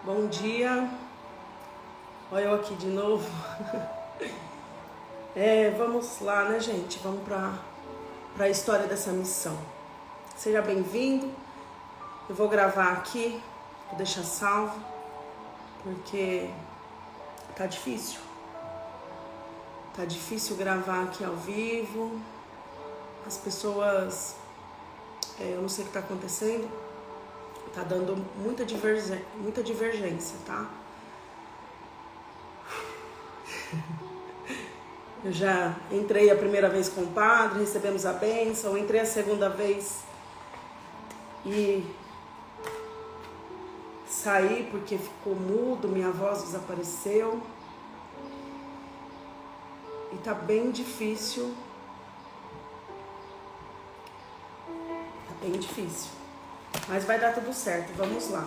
Bom dia, olha eu aqui de novo. Vamos lá, né, gente? Vamos para a história dessa missão. Seja bem-vindo. Eu vou gravar aqui, vou deixar salvo, porque tá difícil. Tá difícil gravar aqui ao vivo. As pessoas, eu não sei o que tá acontecendo. Tá dando muita divergência, tá? Eu já entrei a primeira vez com o padre, recebemos a bênção, entrei a segunda vez e saí porque ficou mudo, minha voz desapareceu. E tá bem difícil. Tá bem difícil. Mas vai dar tudo certo, vamos lá.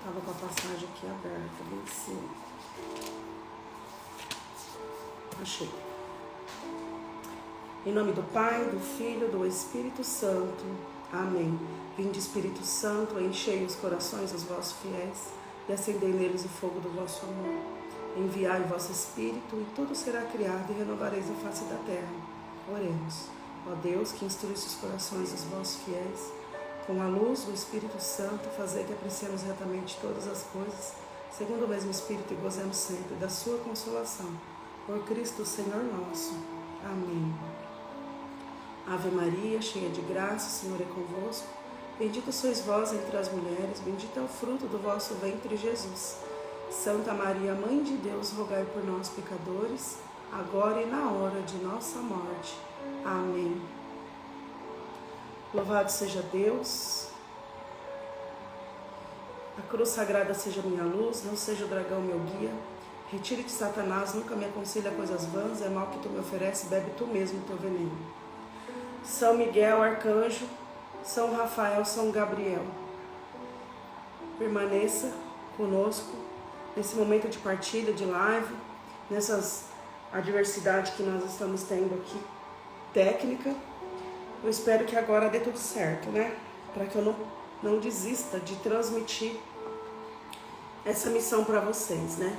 Tava com a passagem aqui aberta, bem em cima. Achei. Em nome do Pai, do Filho, do Espírito Santo. Amém. Vinde, Espírito Santo, enchei os corações dos vossos fiéis e acendei neles o fogo do vosso amor. Enviai o vosso Espírito e tudo será criado e renovareis a face da terra. Oremos. Ó Deus, que instruísse os corações dos vossos fiéis, com a luz do Espírito Santo, fazer que apreciemos retamente todas as coisas, segundo o mesmo Espírito, e gozemos sempre da sua consolação. Por Cristo, Senhor nosso. Amém. Ave Maria, cheia de graça, o Senhor é convosco. Bendita sois vós entre as mulheres, bendito é o fruto do vosso ventre, Jesus. Santa Maria, Mãe de Deus, rogai por nós, pecadores, agora e na hora de nossa morte. Amém. Louvado seja Deus. A cruz sagrada seja minha luz, não seja o dragão meu guia. Retire-te, Satanás, nunca me aconselha coisas vãs, é mal que tu me ofereces, bebe tu mesmo o teu veneno. São Miguel, arcanjo, São Rafael, São Gabriel, permaneça conosco nesse momento de partilha, de live, nessas adversidades que nós estamos tendo aqui, técnica. Eu espero que agora dê tudo certo, né? Para que eu não desista de transmitir essa missão para vocês, né?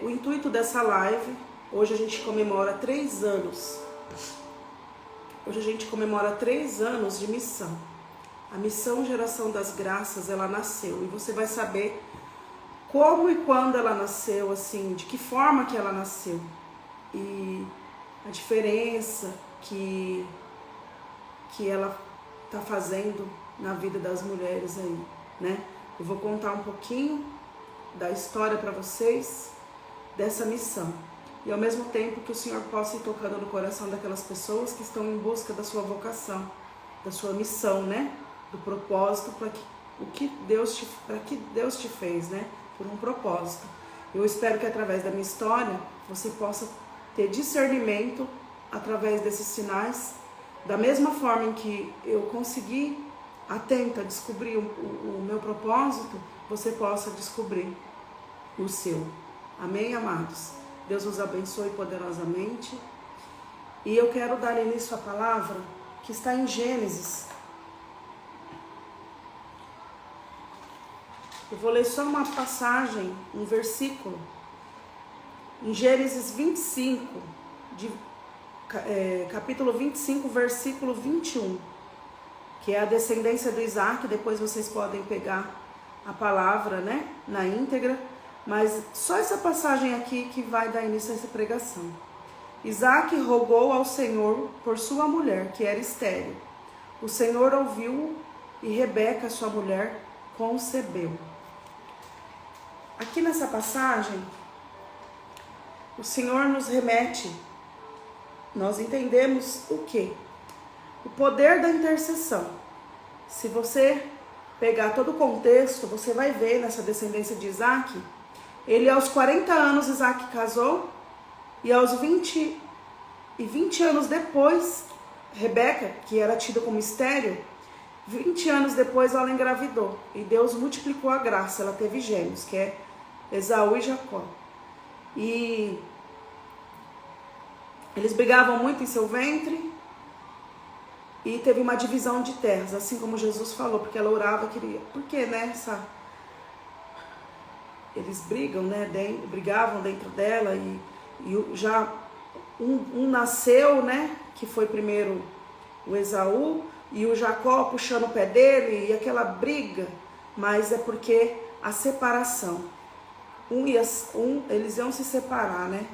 O intuito dessa live, hoje a gente comemora 3 anos. Hoje a gente comemora 3 anos de missão. A missão Geração das Graças, ela nasceu. E você vai saber como e quando ela nasceu, assim, de que forma que ela nasceu. E a diferença que ela está fazendo na vida das mulheres aí, né? Eu vou contar um pouquinho da história para vocês dessa missão. E ao mesmo tempo que o Senhor possa ir tocando no coração daquelas pessoas que estão em busca da sua vocação, da sua missão, né? Do propósito para que Deus te fez, né? Por um propósito. Eu espero que através da minha história você possa ter discernimento através desses sinais, da mesma forma em que eu consegui atenta descobrir o meu propósito, você possa descobrir o seu. Amém, amados? Deus os abençoe poderosamente. E eu quero dar início à palavra que está em Gênesis. Eu vou ler só uma passagem, um versículo. Em Gênesis 25, capítulo 25, versículo 21. Que é a descendência do Isaac. Depois vocês podem pegar a palavra, né, na íntegra. Mas só essa passagem aqui que vai dar início a essa pregação. Isaac rogou ao Senhor por sua mulher, que era estéril. O Senhor ouviu e Rebeca, sua mulher, concebeu. Aqui nessa passagem, o Senhor nos remete, nós entendemos o quê? O poder da intercessão. Se você pegar todo o contexto, você vai ver nessa descendência de Isaac. Ele aos 40 anos, Isaac casou, e aos 20 anos depois, Rebeca, que era tida como estéril, 20 anos depois ela engravidou. E Deus multiplicou a graça, ela teve gêmeos, que é Esaú e Jacó. E Eles brigavam muito em seu ventre e teve uma divisão de terras, assim como Jesus falou, porque ela orava, queria. Porque, né, eles brigam, né, brigavam dentro dela e já um nasceu, né, que foi primeiro o Esaú, e o Jacó puxando o pé dele, e aquela briga, mas é porque a separação. Eles iam se separar, né?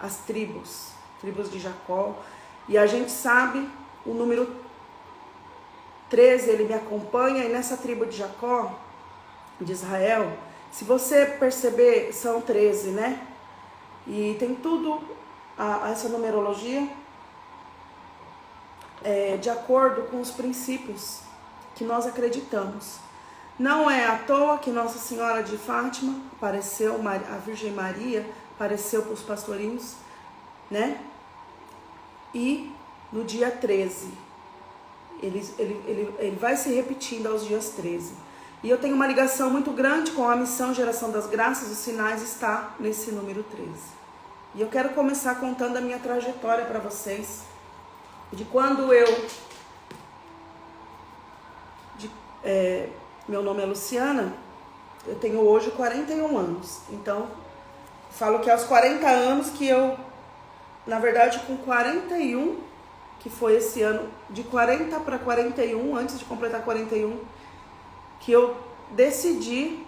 As tribos de Jacó. E a gente sabe, o número 13, ele me acompanha, e nessa tribo de Jacó, de Israel, se você perceber, são 13, né? E tem tudo, essa numerologia, de acordo com os princípios que nós acreditamos. Não é à toa que Nossa Senhora de Fátima apareceu, a Virgem Maria apareceu para os pastorinhos, né? E no dia 13, ele vai se repetindo aos dias 13. E eu tenho uma ligação muito grande com a missão Geração das Graças, os sinais está nesse número 13. E eu quero começar contando a minha trajetória para vocês, de quando meu nome é Luciana, eu tenho hoje 41 anos. Então, falo que aos 40 anos que eu, na verdade, com 41, que foi esse ano, de 40 para 41, antes de completar 41, que eu decidi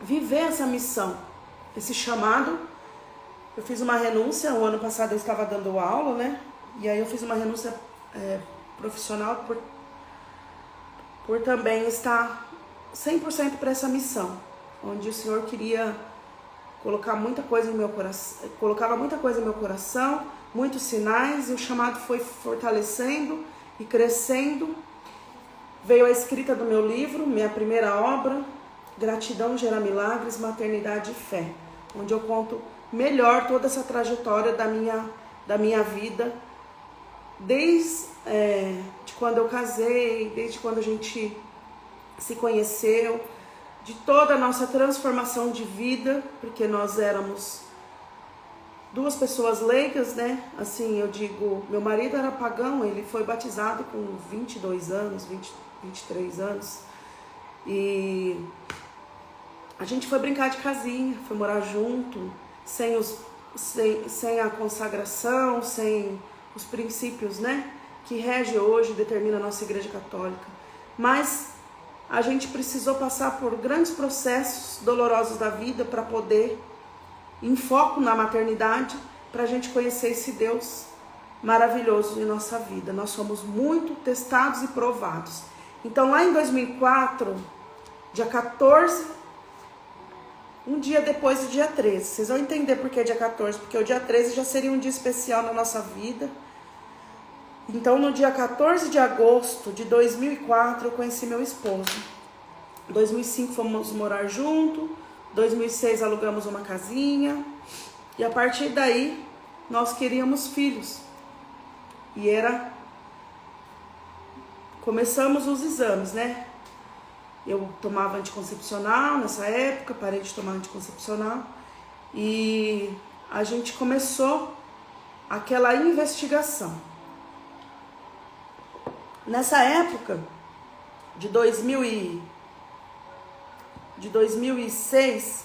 viver essa missão, esse chamado. Eu fiz uma renúncia, o ano passado eu estava dando aula, né? E aí eu fiz uma renúncia profissional por também estar 100% para essa missão, onde o Senhor queria colocar muita coisa em meu coração, colocava muita coisa em meu coração, muitos sinais, e o chamado foi fortalecendo e crescendo. Veio a escrita do meu livro, minha primeira obra, Gratidão Gera Milagres, Maternidade e Fé, onde eu conto melhor toda essa trajetória da minha vida, desde de quando eu casei, desde quando a gente se conheceu, de toda a nossa transformação de vida, porque nós éramos duas pessoas leigas, né? Assim, eu digo, meu marido era pagão, ele foi batizado com 22 anos, 23 anos, e a gente foi brincar de casinha, foi morar junto, sem a consagração, sem os princípios, né, que rege hoje, determina a nossa Igreja Católica. Mas a gente precisou passar por grandes processos dolorosos da vida para poder, em foco na maternidade, para a gente conhecer esse Deus maravilhoso em nossa vida. Nós somos muito testados e provados. Então, lá em 2004, dia 14, um dia depois do dia 13, vocês vão entender por que dia 14, porque o dia 13 já seria um dia especial na nossa vida. Então, no dia 14 de agosto de 2004, eu conheci meu esposo. Em 2005, fomos morar junto. 2006, alugamos uma casinha. E a partir daí, nós queríamos filhos. E começamos os exames, né? Eu tomava anticoncepcional nessa época, parei de tomar anticoncepcional. E a gente começou aquela investigação. Nessa época, de 2006,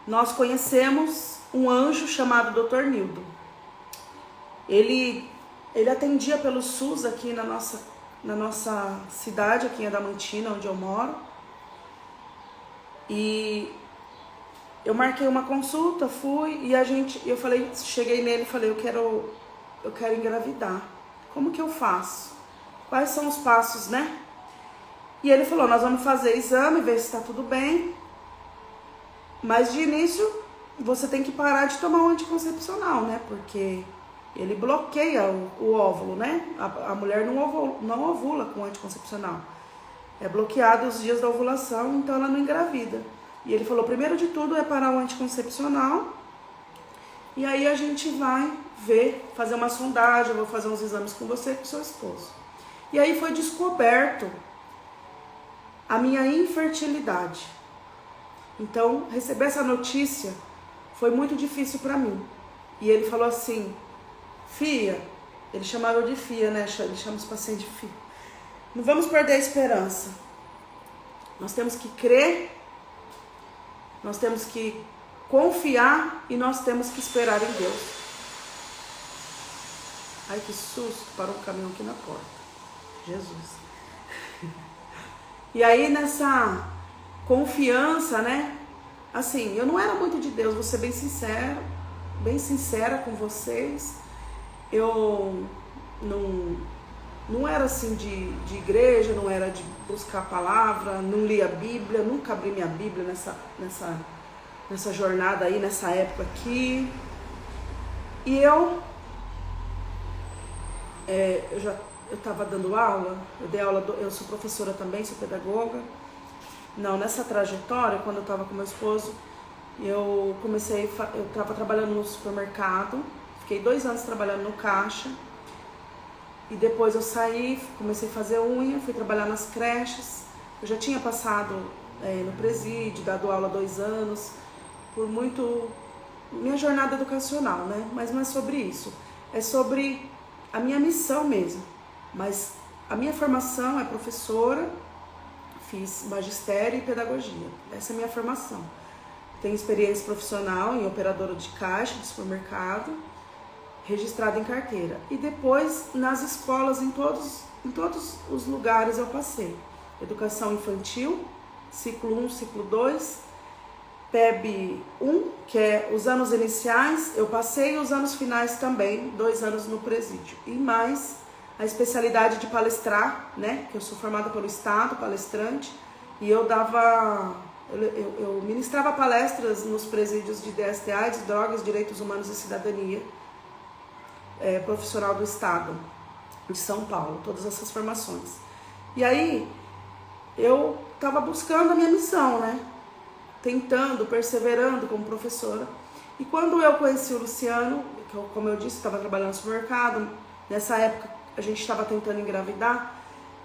nós conhecemos um anjo chamado Dr. Nildo. Ele atendia pelo SUS aqui na nossa cidade, aqui em Adamantina, onde eu moro. E eu marquei uma consulta, fui, e eu falei, cheguei nele e falei, eu quero engravidar. Como que eu faço? Quais são os passos, né? E ele falou, nós vamos fazer exame, ver se está tudo bem. Mas de início, você tem que parar de tomar o anticoncepcional, né? Porque ele bloqueia o óvulo, né? A mulher não ovula com anticoncepcional. É bloqueado os dias da ovulação, então ela não engravida. E ele falou, primeiro de tudo é parar o anticoncepcional. E aí a gente vai fazer uma sondagem, eu vou fazer uns exames com você e com seu esposo. E aí foi descoberto a minha infertilidade. Então, receber essa notícia foi muito difícil para mim. E ele falou assim, Fia, ele chamava eu de Fia, né? Ele chama os pacientes de Fia. Não vamos perder a esperança. Nós temos que crer, nós temos que confiar e nós temos que esperar em Deus. Ai, que susto, parou um caminhão aqui na porta. Jesus. E aí nessa confiança, né? Assim, eu não era muito de Deus, vou ser bem sincera com vocês. Eu não era assim de igreja, não era de buscar a palavra, não lia a Bíblia, nunca abri minha Bíblia nessa jornada aí, nessa época aqui. E eu estava dando aula, eu sou professora também, sou pedagoga. Não, nessa trajetória, quando eu estava com meu esposo, eu estava trabalhando no supermercado, fiquei 2 anos trabalhando no caixa, e depois eu saí, comecei a fazer unha, fui trabalhar nas creches. Eu já tinha passado no presídio, dado aula há 2 anos, minha jornada educacional, né? Mas não é sobre isso, é sobre a minha missão mesmo. Mas a minha formação é professora, fiz magistério e pedagogia, essa é a minha formação. Tenho experiência profissional em operadora de caixa de supermercado, registrada em carteira. E depois nas escolas, em todos os lugares eu passei. Educação infantil, ciclo 1, ciclo 2, PEB 1, que é os anos iniciais, eu passei, e os anos finais também, 2 anos no presídio. E mais a especialidade de palestrar, né? Que eu sou formada pelo Estado, palestrante, e eu ministrava palestras nos presídios de DST-AIDS, drogas, direitos humanos e cidadania, profissional do Estado de São Paulo, todas essas formações. E aí eu estava buscando a minha missão, né? Tentando, perseverando como professora. E quando eu conheci o Luciano, como eu disse, estava trabalhando no supermercado, nessa época a gente estava tentando engravidar,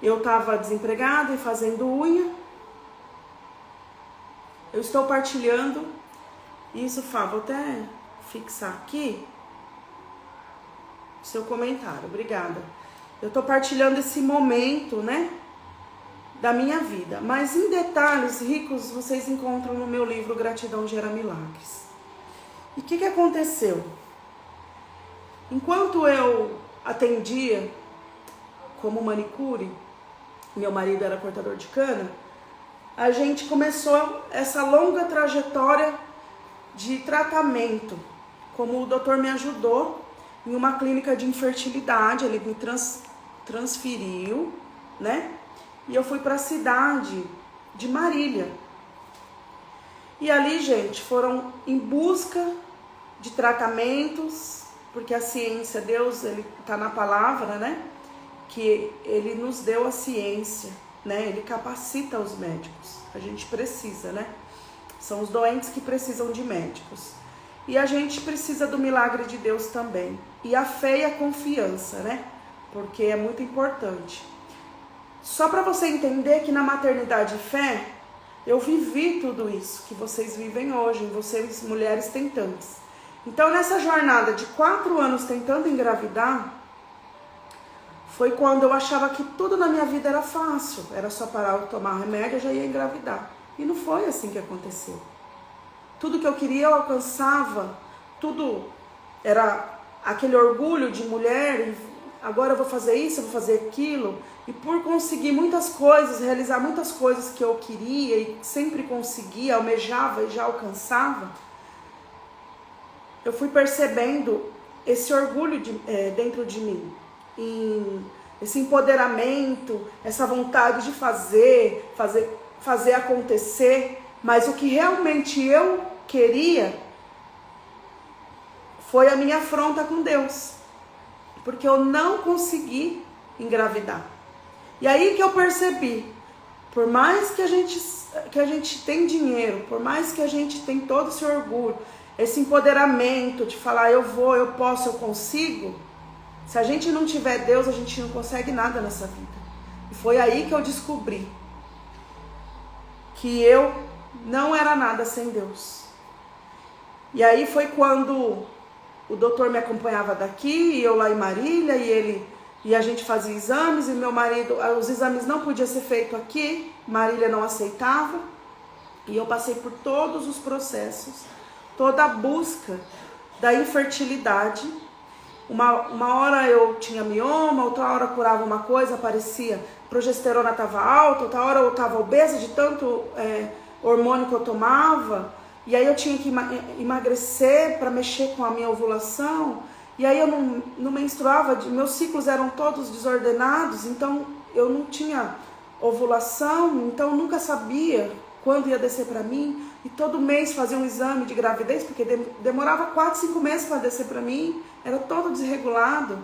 eu estava desempregada e fazendo unha. Eu estou partilhando isso, Fá, vou até fixar aqui seu comentário, obrigada. Eu estou partilhando esse momento, né, da minha vida, mas em detalhes ricos vocês encontram no meu livro Gratidão Gera Milagres. E o que aconteceu? Enquanto eu atendia como manicure, meu marido era cortador de cana, a gente começou essa longa trajetória de tratamento, como o doutor me ajudou em uma clínica de infertilidade, ele me transferiu, né? E eu fui para a cidade de Marília. E ali, gente, foram em busca de tratamentos, porque a ciência, Deus, ele está na palavra, né? Que ele nos deu a ciência, né? Ele capacita os médicos. A gente precisa, né? São os doentes que precisam de médicos. E a gente precisa do milagre de Deus também. E a fé e a confiança, né? Porque é muito importante. Só para você entender que na maternidade e fé, eu vivi tudo isso que vocês vivem hoje, vocês mulheres tentantes. Então nessa jornada de 4 anos tentando engravidar, foi quando eu achava que tudo na minha vida era fácil, era só parar de tomar remédio, eu já ia engravidar. E não foi assim que aconteceu. Tudo que eu queria eu alcançava, tudo era aquele orgulho de mulher, e agora eu vou fazer isso, eu vou fazer aquilo. E por conseguir muitas coisas, realizar muitas coisas que eu queria e sempre conseguia, almejava e já alcançava, eu fui percebendo esse orgulho dentro de mim. Esse empoderamento, essa vontade de fazer acontecer, mas o que realmente eu queria foi a minha afronta com Deus, porque eu não consegui engravidar. E aí que eu percebi, por mais que a gente tem dinheiro, por mais que a gente tem todo esse orgulho, esse empoderamento de falar eu vou, eu posso, eu consigo, se a gente não tiver Deus, a gente não consegue nada nessa vida. E foi aí que eu descobri que eu não era nada sem Deus. E aí foi quando o doutor me acompanhava daqui, e eu lá em Marília, e a gente fazia exames, e meu marido, os exames não podiam ser feitos aqui, Marília não aceitava, e eu passei por todos os processos, toda a busca da infertilidade. Uma hora eu tinha mioma, outra hora curava uma coisa, aparecia, progesterona estava alta, outra hora eu estava obesa de tanto hormônio que eu tomava, e aí eu tinha que emagrecer para mexer com a minha ovulação, e aí eu não menstruava, meus ciclos eram todos desordenados, então eu não tinha ovulação, então nunca sabia quando ia descer para mim, e todo mês fazia um exame de gravidez, porque demorava 4, 5 meses para descer para mim, era todo desregulado.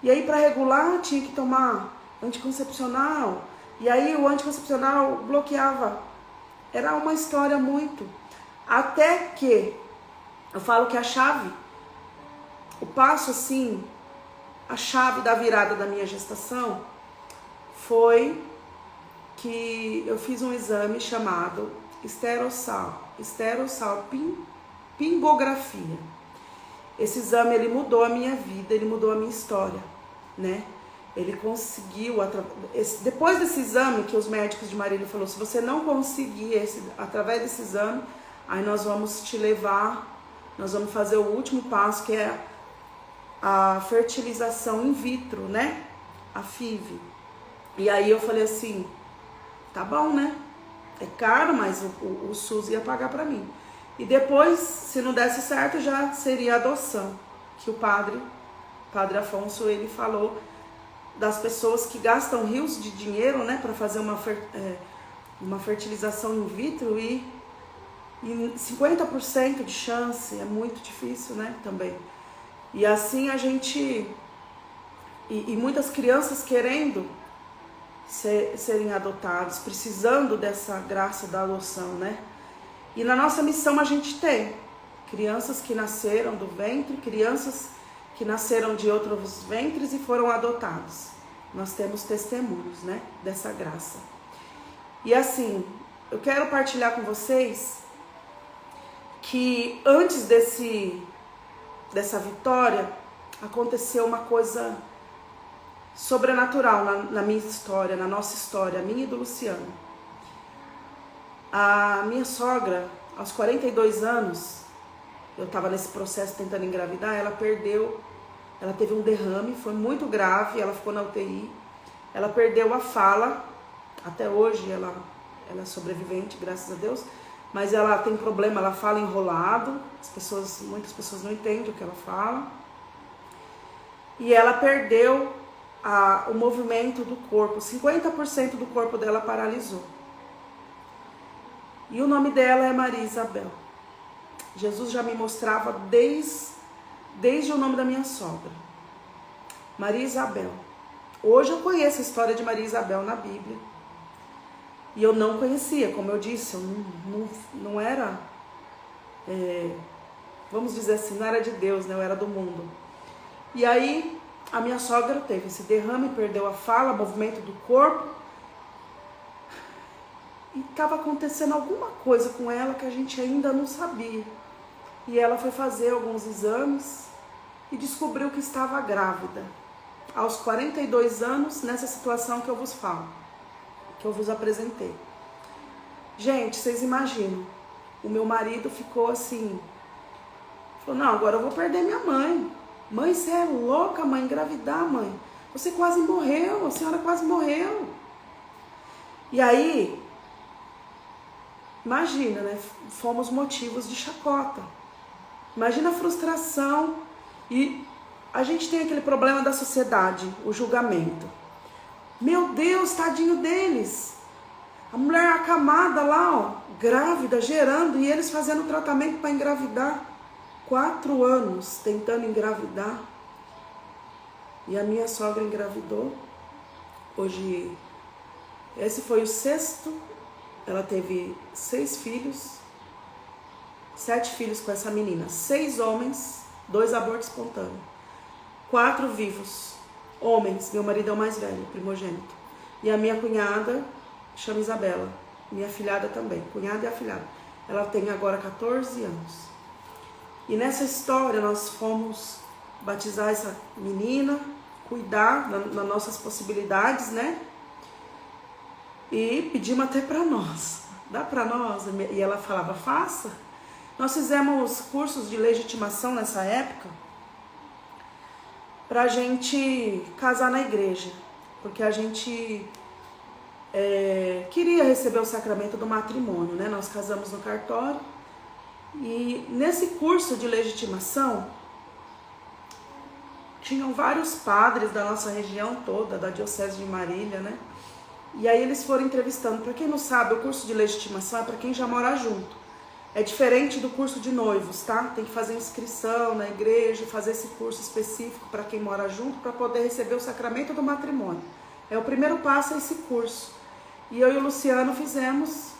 E aí para regular tinha que tomar anticoncepcional, e aí o anticoncepcional bloqueava. Era uma história muito. Até que eu falo que a chave, o passo assim, a chave da virada da minha gestação foi que eu fiz um exame chamado esterossalpingografia. Esse exame, ele mudou a minha vida, ele mudou a minha história, né? Ele conseguiu, depois desse exame que os médicos de Marília falaram, se você não conseguir através desse exame, aí nós vamos te levar, nós vamos fazer o último passo, que é a fertilização in vitro, né? A FIV. E aí eu falei assim, tá bom, né? É caro, mas o SUS ia pagar pra mim. E depois, se não desse certo, já seria adoção. Que o padre Afonso, ele falou das pessoas que gastam rios de dinheiro, né, para fazer uma fertilização in vitro e 50% de chance, é muito difícil, né, também. E assim a gente, e muitas crianças querendo serem adotados, precisando dessa graça da adoção, né? E na nossa missão a gente tem crianças que nasceram do ventre, crianças que nasceram de outros ventres e foram adotados. Nós temos testemunhos, né, dessa graça. E assim, eu quero partilhar com vocês que antes dessa vitória aconteceu uma coisa sobrenatural na minha história, na nossa história, a minha e do Luciano. A minha sogra, aos 42 anos, eu estava nesse processo tentando engravidar, ela teve um derrame, foi muito grave, ela ficou na UTI, ela perdeu a fala, até hoje ela é sobrevivente, graças a Deus, mas ela tem problema, ela fala enrolado, muitas pessoas não entendem o que ela fala, e ela perdeu o movimento do corpo, 50% do corpo dela paralisou. E o nome dela é Maria Isabel. Jesus já me mostrava desde o nome da minha sogra. Maria Isabel. Hoje eu conheço a história de Maria Isabel na Bíblia. E eu não conhecia, como eu disse, eu não era, vamos dizer assim, não era de Deus, né? Eu era do mundo. E aí a minha sogra teve esse derrame, perdeu a fala, movimento do corpo. E estava acontecendo alguma coisa com ela que a gente ainda não sabia. E ela foi fazer alguns exames e descobriu que estava grávida. Aos 42 anos, nessa situação que eu vos falo, que eu vos apresentei. Gente, vocês imaginam, o meu marido ficou assim, falou, não, agora eu vou perder minha mãe. Mãe, você é louca, mãe, engravidar, mãe. Você quase morreu, a senhora quase morreu. E aí, imagina, né? Fomos motivos de chacota. Imagina a frustração. E a gente tem aquele problema da sociedade, o julgamento. Meu Deus, tadinho deles. A mulher acamada lá, ó, grávida, gerando, e eles fazendo tratamento para engravidar. 4 anos tentando engravidar. E a minha sogra engravidou. Hoje, esse foi o 6º. Ela teve 6 filhos. 7 filhos com essa menina. 6 homens, 2 abortos espontâneos. 4 vivos. Homens. Meu marido é o mais velho, primogênito. E a minha cunhada chama Isabela. Minha afilhada também. Cunhada e afilhada. Ela tem agora 14 anos. E nessa história nós fomos batizar essa menina, cuidar das nossas possibilidades, né? E pedimos até para nós, dá para nós? E ela falava, faça. Nós fizemos cursos de legitimação nessa época pra gente casar na igreja, porque a gente queria receber o sacramento do matrimônio, né? Nós casamos no cartório e nesse curso de legitimação tinham vários padres da nossa região toda, da Diocese de Marília, né? E aí eles foram entrevistando. Para quem não sabe, o curso de legitimação é para quem já mora junto. É diferente do curso de noivos, tá? Tem que fazer inscrição na igreja, fazer esse curso específico para quem mora junto, para poder receber o sacramento do matrimônio. O primeiro passo é esse curso. E eu e o Luciano fizemos,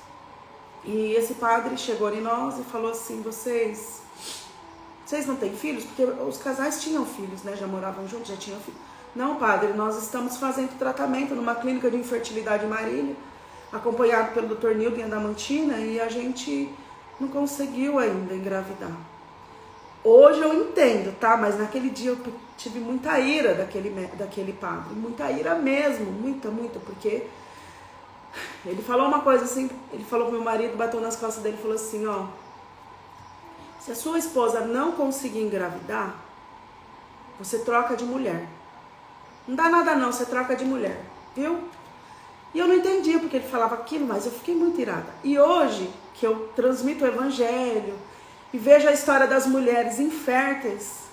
e esse padre chegou em nós e falou assim, vocês não têm filhos? Porque os casais tinham filhos, né? Já moravam juntos, já tinham filhos. Não, padre, nós estamos fazendo tratamento numa clínica de infertilidade em Marília, acompanhado pelo Dr. Nilton Adamantina, e a gente não conseguiu ainda engravidar. Hoje eu entendo, tá? Mas naquele dia eu tive muita ira daquele padre, muita ira mesmo, muita, porque ele falou uma coisa assim, ele falou pro meu marido, bateu nas costas dele e falou assim, ó, se a sua esposa não conseguir engravidar, você troca de mulher. Não dá nada não, você troca de mulher, viu? E eu não entendia porque ele falava aquilo, mas eu fiquei muito irada. E hoje, que eu transmito o evangelho e vejo a história das mulheres inférteis,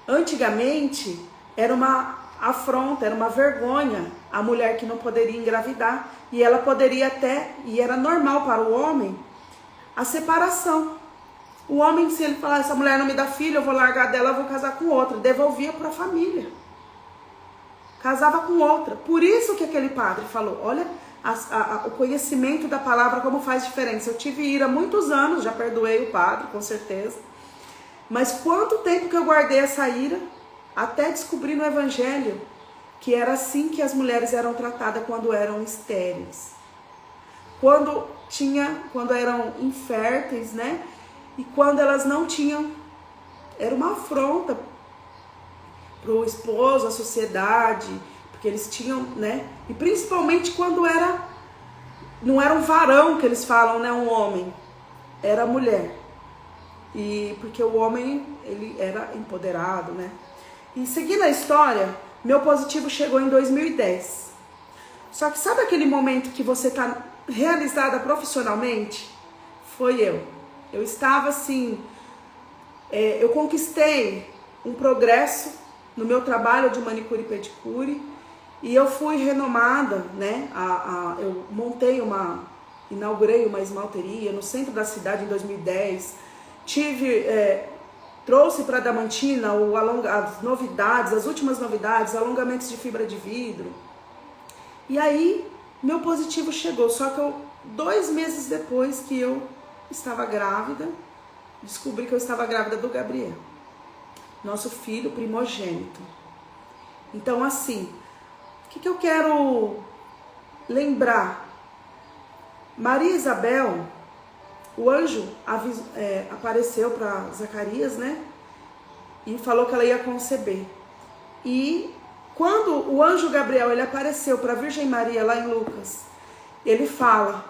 antigamente era uma afronta, era uma vergonha a mulher que não poderia engravidar. E ela poderia até, e era normal para o homem, a separação. O homem, se ele falar, essa mulher não me dá filho, eu vou largar dela, eu vou casar com outra, devolvia para a família. Casava com outra. Por isso que aquele padre falou, olha o conhecimento da palavra como faz diferença. Eu tive ira há muitos anos, já perdoei o padre, com certeza. Mas quanto tempo que eu guardei essa ira, até descobrir no evangelho que era assim que as mulheres eram tratadas quando eram estéreis. Quando eram inférteis, né? E quando elas não tinham, era uma afronta para o esposo, a sociedade, porque eles tinham, né? E principalmente quando não era um varão que eles falam, né? Um homem, era a mulher. E porque o homem, ele era empoderado, né? E seguindo a história, meu positivo chegou em 2010. Só que sabe aquele momento que você tá realizada profissionalmente? Foi eu. Eu estava assim, eu conquistei um progresso no meu trabalho de manicure e pedicure, e eu fui renomada, né? Eu inaugurei uma esmalteria no centro da cidade em 2010, trouxe para Adamantina as novidades, as últimas novidades, alongamentos de fibra de vidro, e aí meu positivo chegou, só que 2 meses depois que eu estava grávida, descobri que eu estava grávida do Gabriel, nosso filho primogênito. Então, assim, o que eu quero lembrar? Maria Isabel, o anjo apareceu para Zacarias, né? E falou que ela ia conceber. E quando o anjo Gabriel ele apareceu para a Virgem Maria lá em Lucas, ele fala,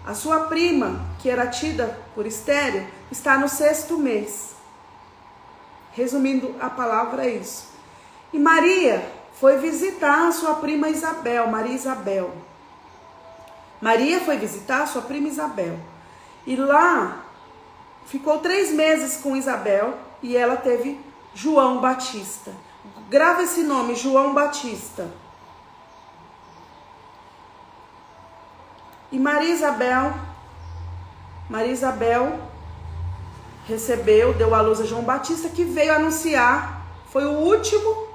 a sua prima, que era tida por estéril, está no 6º mês. Resumindo a palavra, é isso. E Maria foi visitar a sua prima Isabel, Maria Isabel. Maria foi visitar a sua prima Isabel. E lá ficou 3 meses com Isabel e ela teve João Batista. Grava esse nome, João Batista. E Maria Isabel recebeu, deu à luz a João Batista, que veio anunciar, foi o último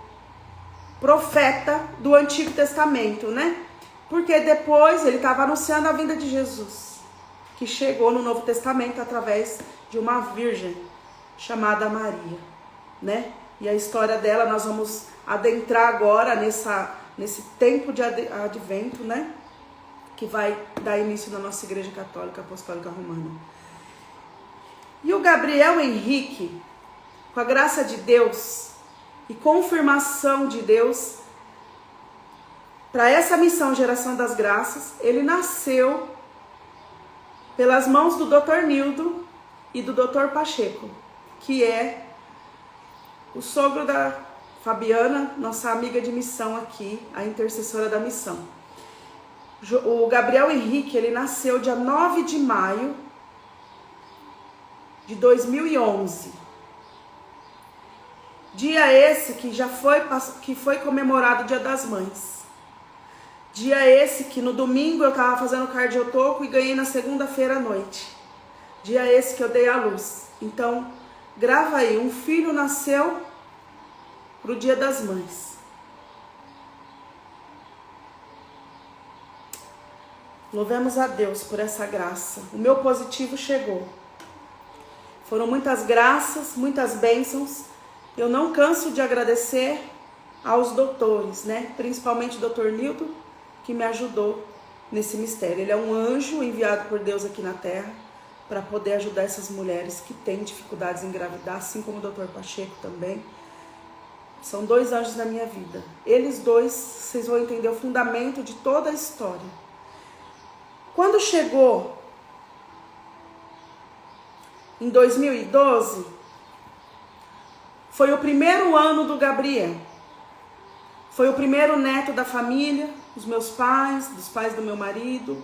profeta do Antigo Testamento, né? Porque depois ele estava anunciando a vinda de Jesus, que chegou no Novo Testamento através de uma virgem chamada Maria, né? E a história dela nós vamos adentrar agora nesse tempo de advento, né? Que vai dar início na nossa Igreja Católica Apostólica Romana. E o Gabriel Henrique, com a graça de Deus e confirmação de Deus, para essa missão Geração das Graças, ele nasceu pelas mãos do Dr. Nildo e do Dr. Pacheco, que é o sogro da Fabiana, nossa amiga de missão aqui, a intercessora da missão. O Gabriel Henrique, ele nasceu dia 9 de maio de 2011. Dia esse que foi comemorado o Dia das Mães. Dia esse que no domingo eu estava fazendo cardiotoco e ganhei na segunda-feira à noite. Dia esse que eu dei à luz. Então, grava aí, um filho nasceu pro Dia das Mães. Louvemos a Deus por essa graça. O meu positivo chegou. Foram muitas graças, muitas bênçãos. Eu não canso de agradecer aos doutores, né? Principalmente o Dr. Nildo, que me ajudou nesse mistério. Ele é um anjo enviado por Deus aqui na Terra para poder ajudar essas mulheres que têm dificuldades em engravidar, assim como o Dr. Pacheco também. São dois anjos na minha vida. Eles dois, vocês vão entender o fundamento de toda a história. Quando chegou em 2012, foi o primeiro ano do Gabriel. Foi o primeiro neto da família, dos meus pais, dos pais do meu marido.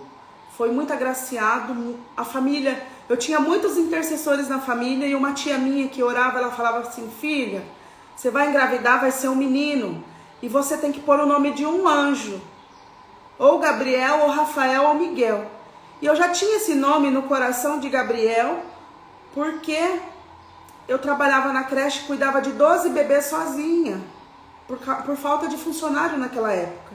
Foi muito agraciado. A família, eu tinha muitos intercessores na família e uma tia minha que orava, ela falava assim: filha, você vai engravidar, vai ser um menino e você tem que pôr o nome de um anjo. Ou Gabriel, ou Rafael, ou Miguel. E eu já tinha esse nome no coração de Gabriel, porque eu trabalhava na creche, cuidava de 12 bebês sozinha, por falta de funcionário naquela época.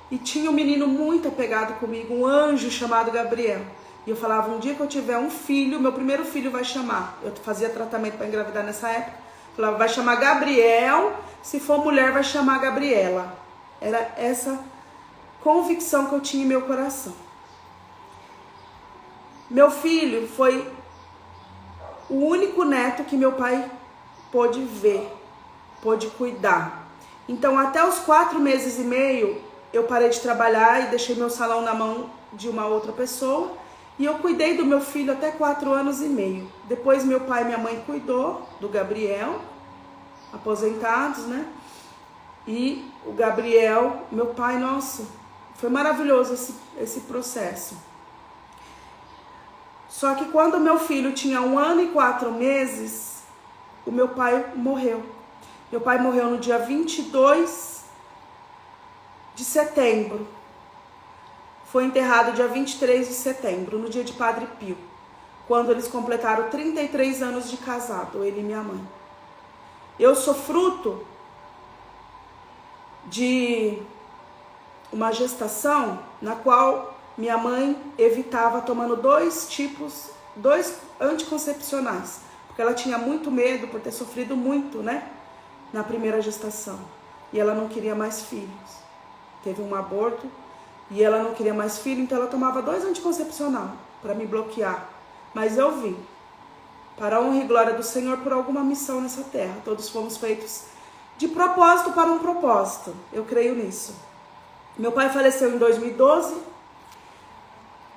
E tinha um menino muito apegado comigo, um anjo chamado Gabriel. E eu falava, um dia que eu tiver um filho, meu primeiro filho vai chamar. Eu fazia tratamento para engravidar nessa época. Falava, vai chamar Gabriel, se for mulher vai chamar Gabriela. Era essa convicção que eu tinha em meu coração. Meu filho foi o único neto que meu pai pôde ver, pôde cuidar. Então, até os 4 meses e meio, eu parei de trabalhar e deixei meu salão na mão de uma outra pessoa. E eu cuidei do meu filho até 4 anos e meio. Depois, meu pai e minha mãe cuidou do Gabriel, aposentados, né? E o Gabriel, meu pai, nossa, foi maravilhoso esse processo. Só que quando meu filho tinha 1 ano e 4 meses, o meu pai morreu. Meu pai morreu no dia 22 de setembro. Foi enterrado dia 23 de setembro, no dia de Padre Pio, quando eles completaram 33 anos de casado, ele e minha mãe. Eu sou fruto de uma gestação na qual minha mãe evitava tomando 2 anticoncepcionais, porque ela tinha muito medo por ter sofrido muito, né, na primeira gestação. E ela não queria mais filhos. Teve um aborto e ela não queria mais filho, então ela tomava 2 anticoncepcionais para me bloquear. Mas eu vim, para a honra e glória do Senhor, por alguma missão nessa terra. Todos fomos feitos de propósito para um propósito. Eu creio nisso. Meu pai faleceu em 2012.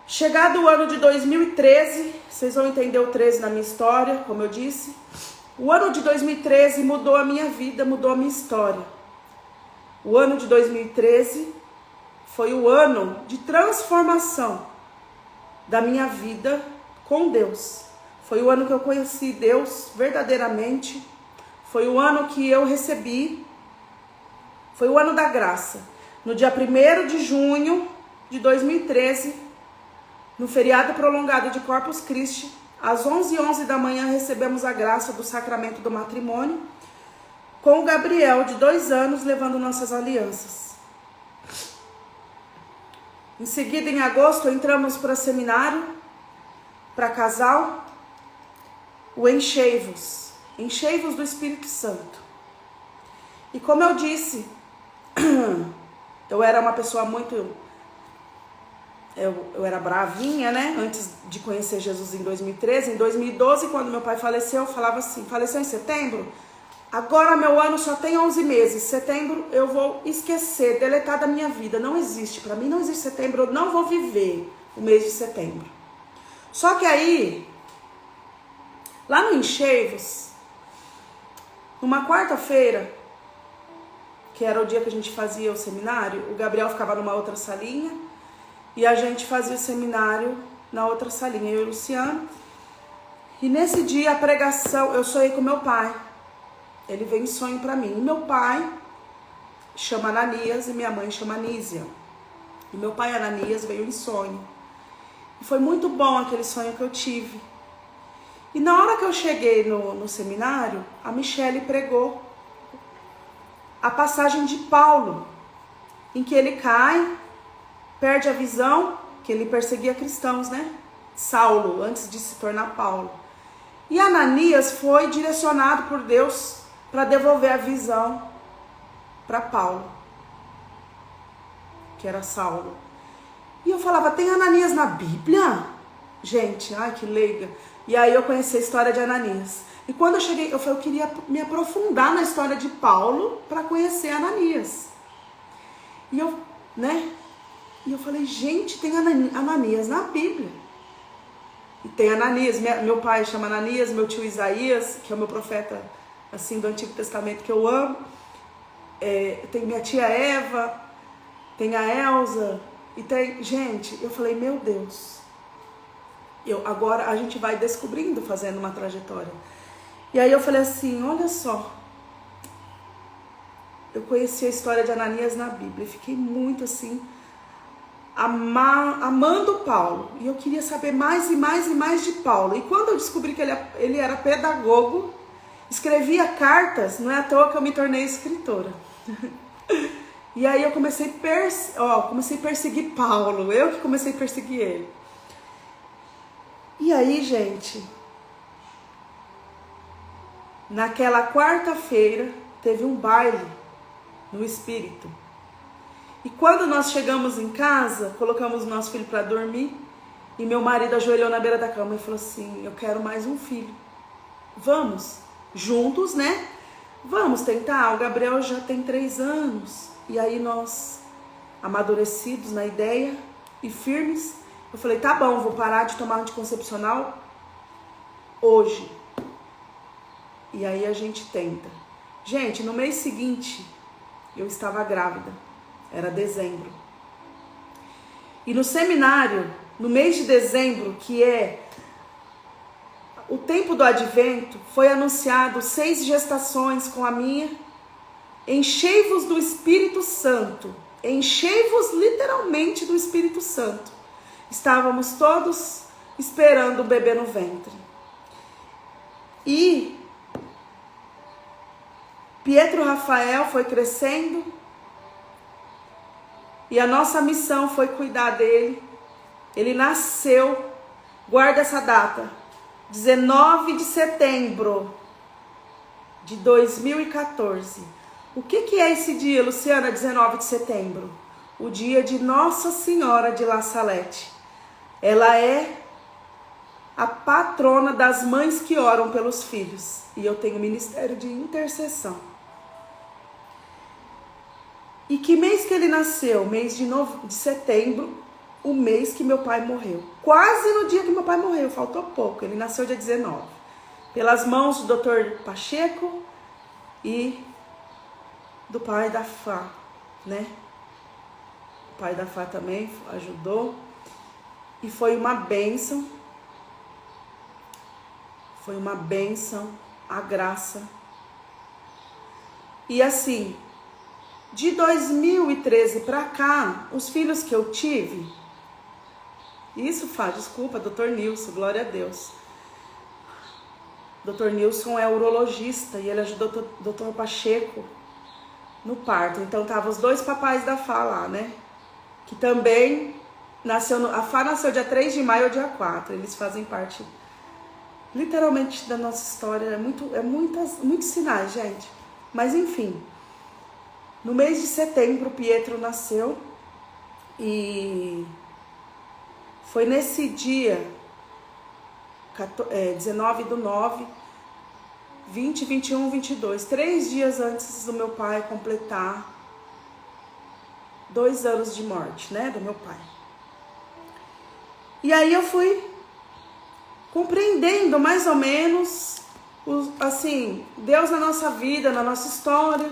Chegado o ano de 2013, vocês vão entender o 13 na minha história, como eu disse. O ano de 2013 mudou a minha vida, mudou a minha história. O ano de 2013 foi o ano de transformação da minha vida com Deus. Foi o ano que eu conheci Deus verdadeiramente. Foi o ano que eu recebi. Foi o ano da graça. No dia 1º de junho de 2013, no feriado prolongado de Corpus Christi, às 11h11 da manhã, recebemos a graça do sacramento do matrimônio, com o Gabriel, de 2 anos, levando nossas alianças. Em seguida, em agosto, entramos para seminário, para casal, o Enchei-vos do Espírito Santo. E como eu disse, eu era uma pessoa muito eu era bravinha, né? Antes de conhecer Jesus em 2013. Em 2012, quando meu pai faleceu, eu falava assim, faleceu em setembro? Agora meu ano só tem 11 meses. Setembro eu vou esquecer, deletar da minha vida. Não existe, para mim não existe setembro, eu não vou viver o mês de setembro. Só que aí, lá no Encheivos, numa quarta-feira, que era o dia que a gente fazia o seminário, o Gabriel ficava numa outra salinha e a gente fazia o seminário na outra salinha, eu e o Luciano. E nesse dia, a pregação, eu sonhei com meu pai. Ele veio em sonho pra mim. E meu pai chama Ananias e minha mãe chama Anísia. E meu pai Ananias veio em sonho. E foi muito bom aquele sonho que eu tive. E na hora que eu cheguei no seminário, a Michele pregou a passagem de Paulo, em que ele cai, perde a visão, que ele perseguia cristãos, né? Saulo, antes de se tornar Paulo. E Ananias foi direcionado por Deus para devolver a visão para Paulo, que era Saulo. E eu falava, tem Ananias na Bíblia? Gente, ai que leiga. E aí eu conheci a história de Ananias. E quando eu cheguei, eu falei, eu queria me aprofundar na história de Paulo para conhecer Ananias. E eu, né? E eu falei, gente, tem Ananias na Bíblia. E tem Ananias, meu pai chama Ananias, meu tio Isaías, que é o meu profeta, assim, do Antigo Testamento, que eu amo. Tem minha tia Eva, tem a Elza, e tem... Gente, eu falei, meu Deus. Agora a gente vai descobrindo, fazendo uma trajetória. E aí eu falei assim, olha só. Eu conheci a história de Ananias na Bíblia e fiquei muito assim... amando Paulo, e eu queria saber mais e mais e mais de Paulo. E quando eu descobri que ele era pedagogo, escrevia cartas, não é à toa que eu me tornei escritora. E aí eu comecei a perseguir Paulo, eu que comecei a perseguir ele. E aí, gente, naquela quarta-feira teve um baile no Espírito. E quando nós chegamos em casa, colocamos o nosso filho para dormir, e meu marido ajoelhou na beira da cama e falou assim, eu quero mais um filho. Vamos, juntos, né? Vamos tentar. O Gabriel já tem 3 anos. E aí nós, amadurecidos na ideia e firmes, eu falei, tá bom, vou parar de tomar anticoncepcional hoje. E aí a gente tenta. Gente, no mês seguinte, eu estava grávida. Era dezembro. E no seminário, no mês de dezembro, que é o tempo do advento, foi anunciado 6 gestações com a minha. Enchei-vos do Espírito Santo. Enchei-vos literalmente do Espírito Santo. Estávamos todos esperando o bebê no ventre. E Pietro Rafael foi crescendo. E a nossa missão foi cuidar dele. Ele nasceu, guarda essa data, 19 de setembro de 2014. O que é esse dia, Luciana, 19 de setembro? O dia de Nossa Senhora de La Salette. Ela é a patrona das mães que oram pelos filhos. E eu tenho ministério de intercessão. E que mês que ele nasceu? Mês de setembro, o mês que meu pai morreu. Quase no dia que meu pai morreu, faltou pouco. Ele nasceu dia 19. Pelas mãos do Dr. Pacheco e do pai da Fá, né? O pai da Fá também ajudou. E foi uma bênção. Foi uma bênção, a graça. E assim... De 2013 para cá, os filhos que eu tive, desculpa, Dr. Nilson, glória a Deus. Dr. Nilson é urologista e ele ajudou o Dr. Pacheco no parto. Então, tava os 2 papais da Fá lá, né? Que também nasceu, a Fá nasceu dia 3 de maio ou dia 4. Eles fazem parte, literalmente, da nossa história. Muitos sinais, gente. Mas, enfim... No mês de setembro, Pietro nasceu e Foi nesse dia, 19/9, 20, 21, 22, 3 dias antes do meu pai completar 2 anos de morte, né, do meu pai. E aí eu fui compreendendo mais ou menos, assim, Deus na nossa vida, na nossa história.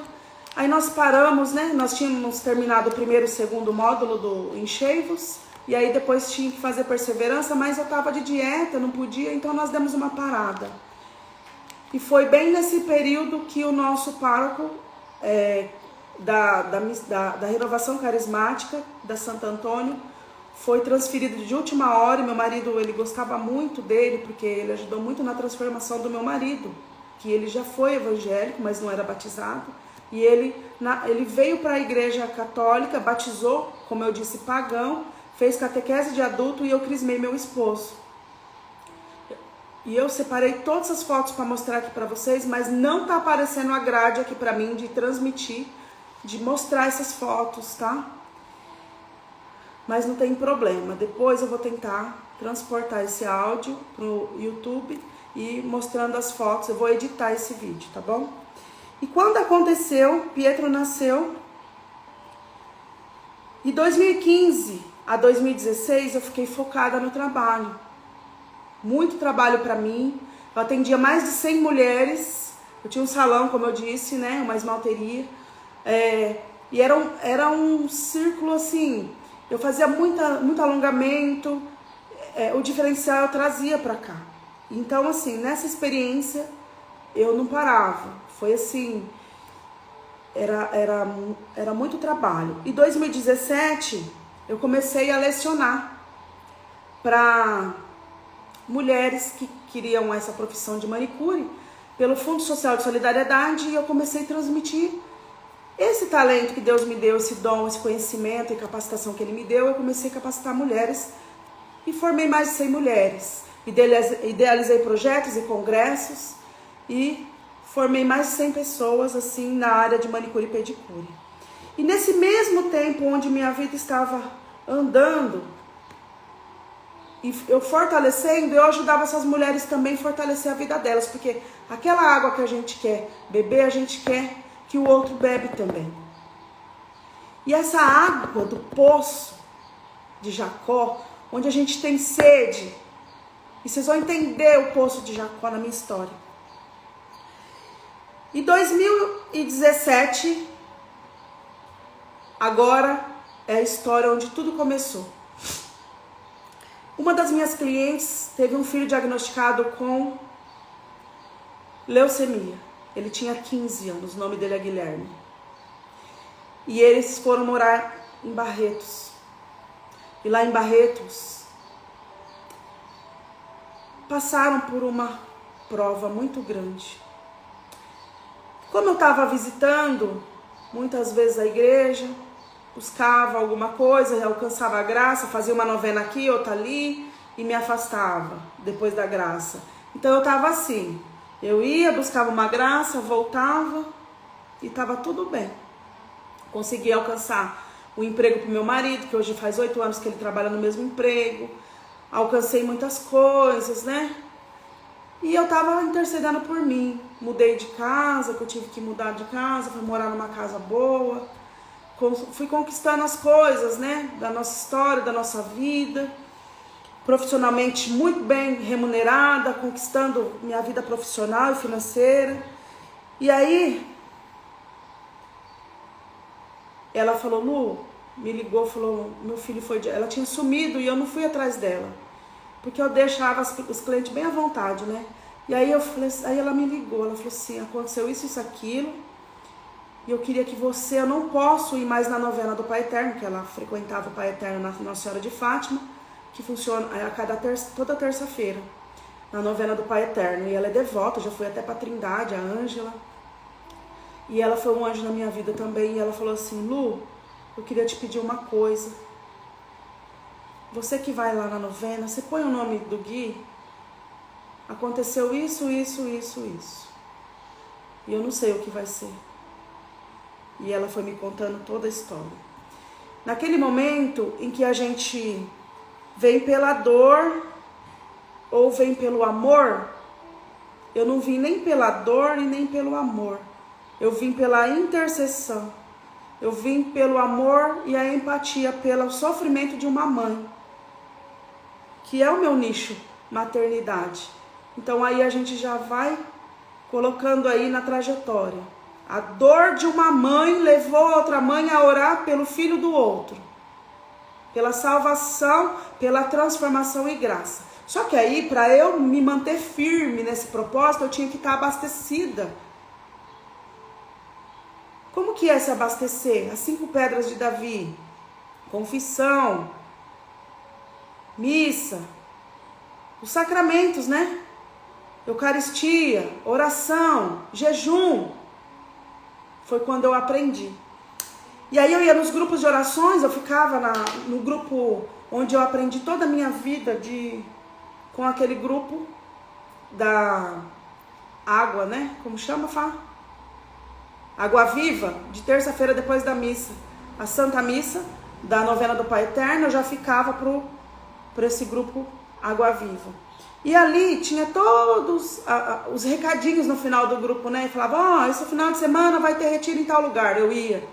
Aí nós paramos, né, nós tínhamos terminado o primeiro e o segundo módulo do Enchei-vos, e aí depois tinha que fazer perseverança, mas eu estava de dieta, não podia, então nós demos uma parada. E foi bem nesse período que o nosso pároco da renovação carismática da Santo Antônio foi transferido de última hora. E meu marido, ele gostava muito dele, porque ele ajudou muito na transformação do meu marido, que ele já foi evangélico, mas não era batizado. E ele veio para a igreja católica, batizou, como eu disse, pagão, fez catequese de adulto e eu crismei meu esposo. E eu separei todas as fotos para mostrar aqui para vocês, mas não tá aparecendo a grade aqui para mim de transmitir, de mostrar essas fotos, tá? Mas não tem problema, depois eu vou tentar transportar esse áudio pro YouTube e mostrando as fotos, eu vou editar esse vídeo, tá bom? E quando aconteceu, Pietro nasceu. De 2015 a 2016 eu fiquei focada no trabalho. Muito trabalho para mim. Eu atendia mais de 100 mulheres. Eu tinha um salão, como eu disse, né? Uma esmalteria. E era um círculo assim. Eu fazia muito alongamento. O diferencial eu trazia para cá. Então, assim, nessa experiência eu não parava. Foi assim. Era muito trabalho. Em 2017 eu comecei a lecionar para mulheres que queriam essa profissão de manicure pelo Fundo Social de Solidariedade, e eu comecei a transmitir esse talento que Deus me deu, esse dom, esse conhecimento e capacitação que Ele me deu. Eu comecei a capacitar mulheres e formei mais de 100 mulheres. Idealizei projetos e congressos e formei mais de 100 pessoas assim na área de manicure e pedicure. E nesse mesmo tempo onde minha vida estava andando, e eu fortalecendo, eu ajudava essas mulheres também a fortalecer a vida delas, porque aquela água que a gente quer beber, a gente quer que o outro bebe também. E essa água do poço de Jacó, onde a gente tem sede, e vocês vão entender o poço de Jacó na minha história. Em 2017, agora é a história onde tudo começou. Uma das minhas clientes teve um filho diagnosticado com leucemia. Ele tinha 15 anos, o nome dele é Guilherme. E eles foram morar em Barretos. E lá em Barretos, passaram por uma prova muito grande. Como eu estava visitando muitas vezes a igreja, buscava alguma coisa, alcançava a graça, fazia uma novena aqui, outra ali e me afastava depois da graça. Então eu estava assim, eu ia, buscava uma graça, voltava e estava tudo bem. Consegui alcançar o emprego para o meu marido, que hoje faz 8 anos que ele trabalha no mesmo emprego. Alcancei muitas coisas, né? E eu estava intercedendo por mim. Mudei de casa, que eu tive que mudar de casa, fui morar numa casa boa. Fui conquistando as coisas, né, da nossa história, da nossa vida, profissionalmente muito bem remunerada, conquistando minha vida profissional e financeira. E aí, ela falou, Lu, me ligou, falou, meu filho ela tinha sumido e eu não fui atrás dela, porque eu deixava os clientes bem à vontade, né? E aí aí ela me ligou, ela falou assim, aconteceu isso, isso, aquilo. E eu queria que eu não posso ir mais na novena do Pai Eterno, que ela frequentava o Pai Eterno na Nossa Senhora de Fátima, que funciona toda terça-feira, na novena do Pai Eterno. E ela é devota, já fui até para a Trindade, a Ângela. E ela foi um anjo na minha vida também. E ela falou assim, Lu, eu queria te pedir uma coisa. Você que vai lá na novena, você põe o nome do Gui. Aconteceu isso, isso, isso, isso. E eu não sei o que vai ser. E ela foi me contando toda a história. Naquele momento em que a gente vem pela dor ou vem pelo amor, eu não vim nem pela dor e nem pelo amor. Eu vim pela intercessão. Eu vim pelo amor e a empatia, pelo sofrimento de uma mãe, que é o meu nicho, maternidade. Então aí a gente já vai colocando aí na trajetória. A dor de uma mãe levou a outra mãe a orar pelo filho do outro, pela salvação, pela transformação e graça. Só que aí, para eu me manter firme nesse propósito, eu tinha que estar abastecida. Como que é se abastecer? As 5 pedras de Davi: confissão, missa, os sacramentos, né? Eucaristia, oração, jejum. Foi quando eu aprendi. E aí eu ia nos grupos de orações, eu ficava no grupo onde eu aprendi toda a minha vida com aquele grupo da água, né? Como chama, Fá? Água Viva, de terça-feira depois da missa. A Santa Missa, da novena do Pai Eterno, eu já ficava para esse grupo Água Viva. E ali tinha todos os recadinhos no final do grupo, né? E falava, esse final de semana vai ter retiro em tal lugar. Eu ia.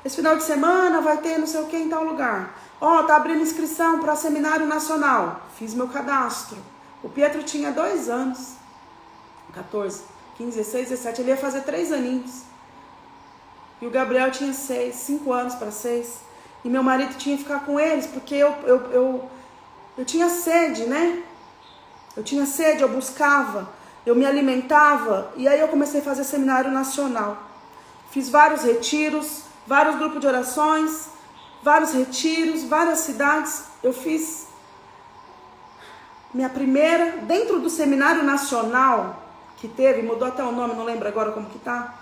Esse final de semana vai ter não sei o que em tal lugar. Tá abrindo inscrição para Seminário Nacional. Fiz meu cadastro. O Pietro tinha 2 anos. 14, 15, 16, 17. Ele ia fazer 3 aninhos. E o Gabriel tinha 5 anos para 6. E meu marido tinha que ficar com eles, porque eu tinha sede, né? Eu tinha sede, eu buscava, eu me alimentava. E aí eu comecei a fazer Seminário Nacional. Fiz vários retiros, vários grupos de orações, vários retiros, várias cidades. Eu fiz minha primeira, dentro do Seminário Nacional que teve, mudou até o nome, não lembro agora como que tá.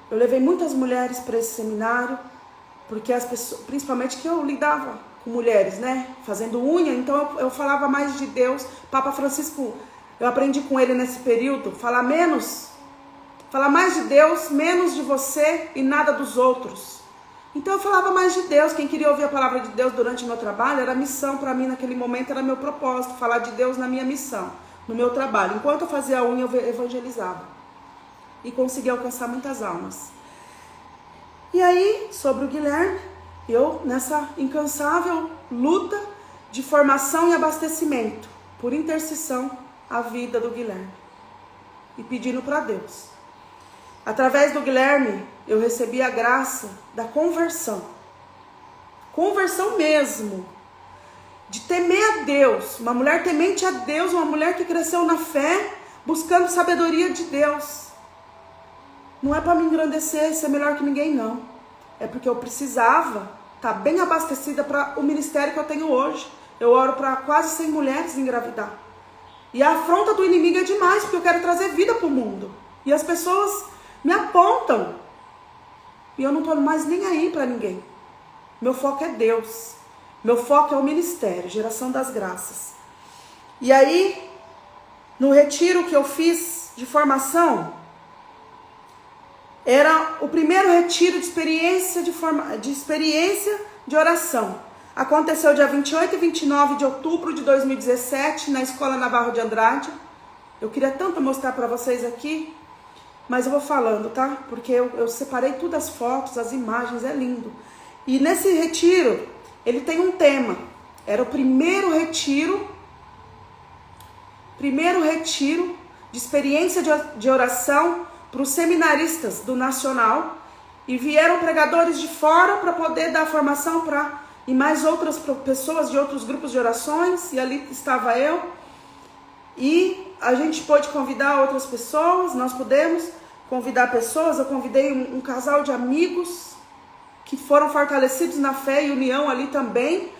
Eu levei muitas mulheres para esse seminário, porque as pessoas, principalmente que eu lidava com mulheres, né, fazendo unha, então eu falava mais de Deus. Papa Francisco, eu aprendi com ele nesse período, falar mais de Deus, menos de você e nada dos outros. Então eu falava mais de Deus. Quem queria ouvir a palavra de Deus durante o meu trabalho, era missão para mim naquele momento, era meu propósito, falar de Deus na minha missão, no meu trabalho. Enquanto eu fazia a unha, eu evangelizava e consegui alcançar muitas almas. E aí, sobre o Guilherme, eu nessa incansável luta de formação e abastecimento, por intercessão, a vida do Guilherme, e pedindo para Deus. Através do Guilherme, eu recebi a graça da conversão. Conversão mesmo. De temer a Deus. Uma mulher temente a Deus, uma mulher que cresceu na fé, buscando sabedoria de Deus. Não é para me engrandecer, ser melhor que ninguém, não. É porque eu precisava estar bem abastecida para o ministério que eu tenho hoje. Eu oro para quase 100 mulheres engravidar. E a afronta do inimigo é demais, porque eu quero trazer vida para o mundo. E as pessoas me apontam. E eu não estou mais nem aí para ninguém. Meu foco é Deus. Meu foco é o ministério, geração das graças. E aí, no retiro que eu fiz de formação, era o primeiro retiro de experiência de oração. Aconteceu dia 28 e 29 de outubro de 2017, na Escola Navarro de Andrade. Eu queria tanto mostrar para vocês aqui, mas eu vou falando, tá? Porque eu separei todas as fotos, as imagens, é lindo. E nesse retiro, ele tem um tema. Era o primeiro retiro de experiência de oração para os seminaristas do Nacional. E vieram pregadores de fora para poder dar formação e mais outras pessoas de outros grupos de orações. E ali estava eu. E a gente pôde convidar outras pessoas, nós pudemos convidar pessoas. Eu convidei um casal de amigos que foram fortalecidos na fé e união ali também.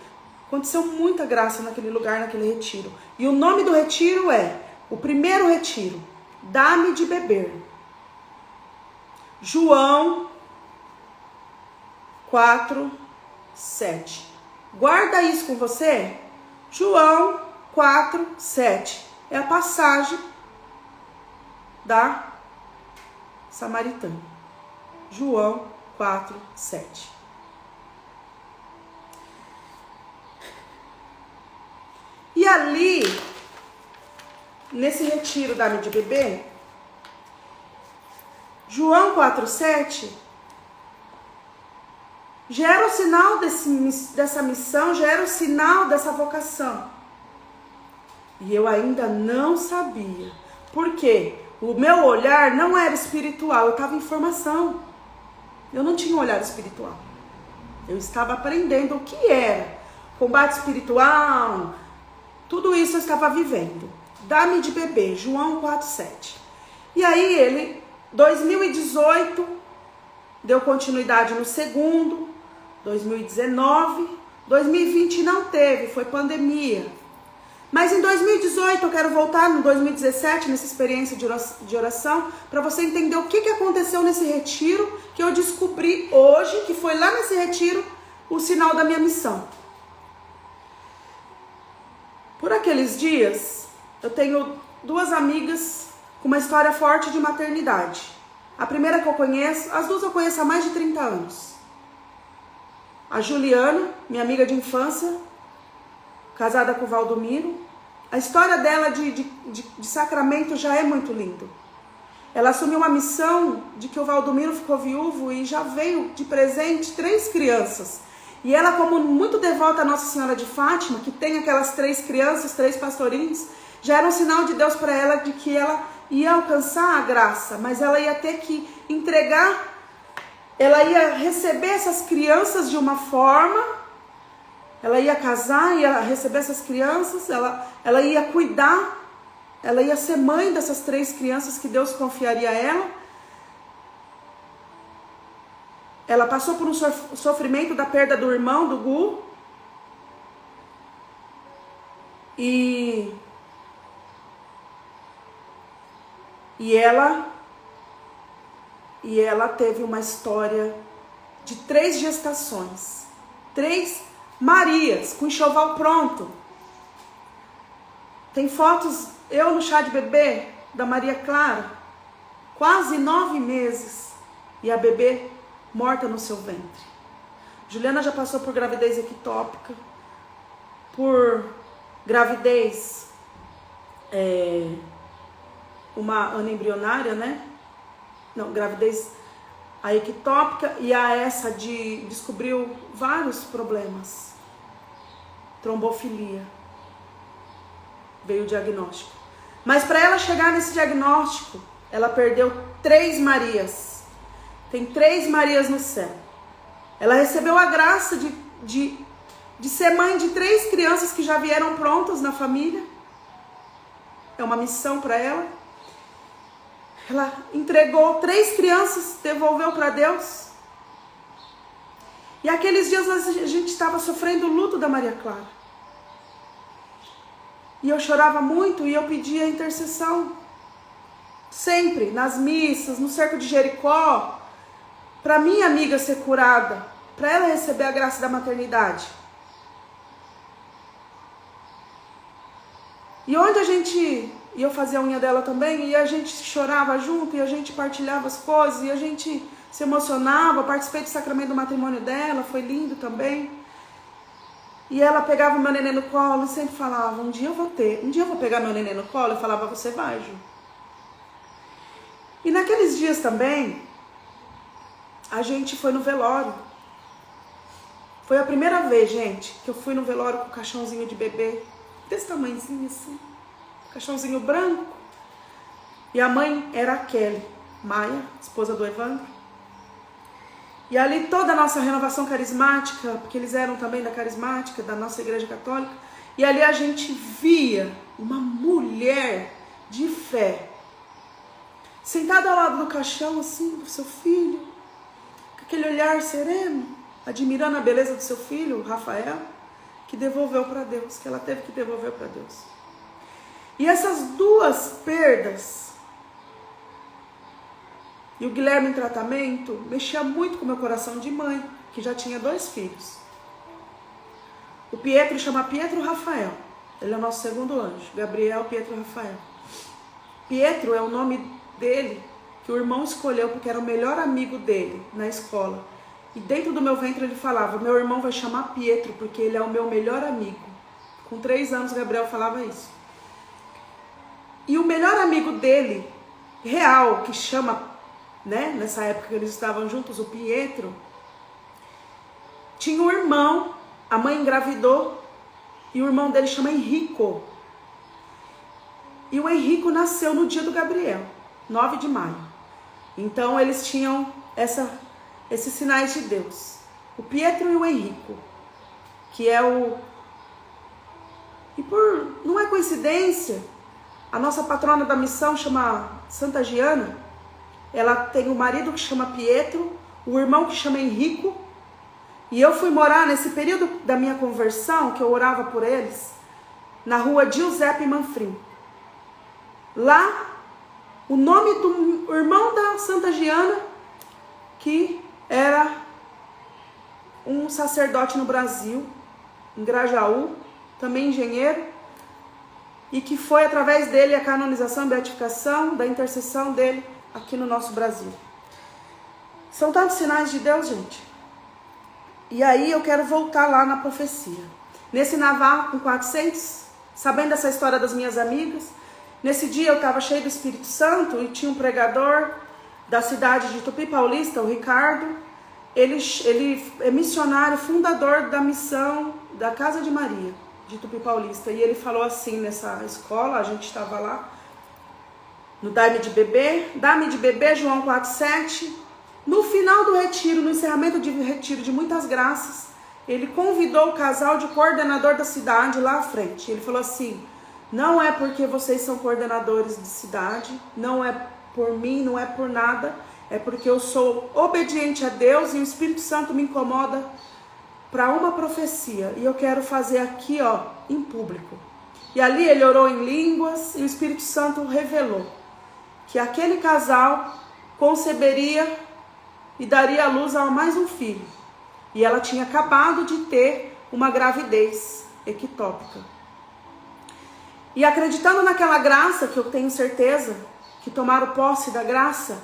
Aconteceu muita graça naquele lugar, naquele retiro. E o nome do retiro é o primeiro retiro, Dá-me de beber. João 4, 7. Guarda isso com você. João 4, 7. É a passagem da Samaritana. João 4, 7. ali, nesse retiro da Ame de Bebê, João 4,7 já era o sinal dessa missão, já era o sinal dessa vocação. E eu ainda não sabia. Por quê? O meu olhar não era espiritual, eu estava em formação. Eu não tinha um olhar espiritual. Eu estava aprendendo o que era combate espiritual, tudo isso eu estava vivendo. Dá-me de bebê, João 4,7. E aí ele, 2018, deu continuidade no segundo, 2019, 2020 não teve, foi pandemia. Mas em 2018, eu quero voltar no 2017, nessa experiência de oração, para você entender o que aconteceu nesse retiro, que eu descobri hoje, que foi lá nesse retiro, o sinal da minha missão. Por aqueles dias, eu tenho duas amigas com uma história forte de maternidade. A primeira que eu conheço, as duas eu conheço há mais de 30 anos. A Juliana, minha amiga de infância, casada com o Valdomiro. A história dela de sacramento já é muito lindo. Ela assumiu uma missão de que o Valdomiro ficou viúvo e já veio de presente 3 crianças. E ela, como muito devota a Nossa Senhora de Fátima, que tem aquelas 3 crianças, 3 pastorinhos, já era um sinal de Deus para ela de que ela ia alcançar a graça, mas ela ia ter que entregar, ela ia receber essas crianças de uma forma, ela ia casar, ia receber essas crianças, ela ia cuidar, ela ia ser mãe dessas 3 crianças que Deus confiaria a ela. Ela passou por um sofrimento da perda do irmão, do Gu. E ela teve uma história de 3 gestações. 3 Marias, com enxoval pronto. Tem fotos, eu no chá de bebê, da Maria Clara, quase 9 meses. E a bebê morta no seu ventre. Juliana já passou por gravidez ectópica, por gravidez, uma anembrionária, né? Não, gravidez a ectópica, e a essa descobriu vários problemas. Trombofilia. Veio o diagnóstico. Mas para ela chegar nesse diagnóstico, ela perdeu 3 Marias. Tem 3 Marias no céu. Ela recebeu a graça de ser mãe de 3 crianças que já vieram prontas na família. É uma missão para ela. Ela entregou 3 crianças, devolveu para Deus. E aqueles dias a gente estava sofrendo o luto da Maria Clara. E eu chorava muito e eu pedia intercessão. Sempre, nas missas, no cerco de Jericó, para minha amiga ser curada, para ela receber a graça da maternidade. E onde e eu fazia a unha dela também, e a gente chorava junto, e a gente partilhava as coisas, e a gente se emocionava. Participei do sacramento do matrimônio dela, foi lindo também. E ela pegava o meu neném no colo e sempre falava, um dia eu vou pegar meu neném no colo. Eu falava, você vai, Ju. E naqueles dias também, a gente foi no velório. Foi a primeira vez, gente, que eu fui no velório com o caixãozinho de bebê, desse tamanhozinho assim, caixãozinho branco. E a mãe era a Kelly Maia, esposa do Evandro. E ali toda a nossa renovação carismática, porque eles eram também da carismática, da nossa igreja católica. E ali a gente via uma mulher de fé, sentada ao lado do caixão, assim, do seu filho, com aquele olhar sereno, admirando a beleza do seu filho, Rafael, que devolveu para Deus, que ela teve que devolver para Deus. E essas 2 perdas, e o Guilherme em tratamento, mexia muito com o meu coração de mãe, que já tinha 2 filhos. O Pietro chama Pietro Rafael, ele é o nosso segundo anjo, Gabriel, Pietro Rafael. Pietro é o nome dele, que o irmão escolheu porque era o melhor amigo dele na escola. E dentro do meu ventre ele falava, meu irmão vai chamar Pietro porque ele é o meu melhor amigo. Com 3 anos, Gabriel falava isso. E o melhor amigo dele, real, que chama, né, nessa época que eles estavam juntos, o Pietro, tinha um irmão, a mãe engravidou, e o irmão dele chama Henrico. E o Henrico nasceu no dia do Gabriel, 9 de maio. Então eles tinham esses sinais de Deus. O Pietro e o Henrico, que é o... E não é coincidência, a nossa patrona da missão chama Santa Giana. Ela tem o marido que chama Pietro, o irmão que chama Henrico. E eu fui morar nesse período da minha conversão, que eu orava por eles, na rua Giuseppe Manfrim. Lá, o nome do irmão da Santa Giana, que era um sacerdote no Brasil, em Grajaú, também engenheiro, e que foi através dele a canonização e beatificação, da intercessão dele aqui no nosso Brasil. São tantos sinais de Deus, gente. E aí eu quero voltar lá na profecia. Nesse naval com 400, sabendo essa história das minhas amigas, nesse dia eu estava cheio do Espírito Santo e tinha um pregador da cidade de Tupi Paulista, o Ricardo. Ele é missionário, fundador da missão da Casa de Maria, de Tupi Paulista. E ele falou assim nessa escola, a gente estava lá, no Dá-me de Bebê, João 4,7. No final do retiro, no encerramento de retiro de muitas graças, ele convidou o casal de coordenador da cidade lá à frente. Ele falou assim: não é porque vocês são coordenadores de cidade, não é por mim, não é por nada, é porque eu sou obediente a Deus e o Espírito Santo me incomoda para uma profecia. E eu quero fazer aqui, ó, em público. E ali ele orou em línguas e o Espírito Santo revelou que aquele casal conceberia e daria à luz a mais um filho. E ela tinha acabado de ter uma gravidez ectópica. E acreditando naquela graça, que eu tenho certeza que tomaram posse da graça,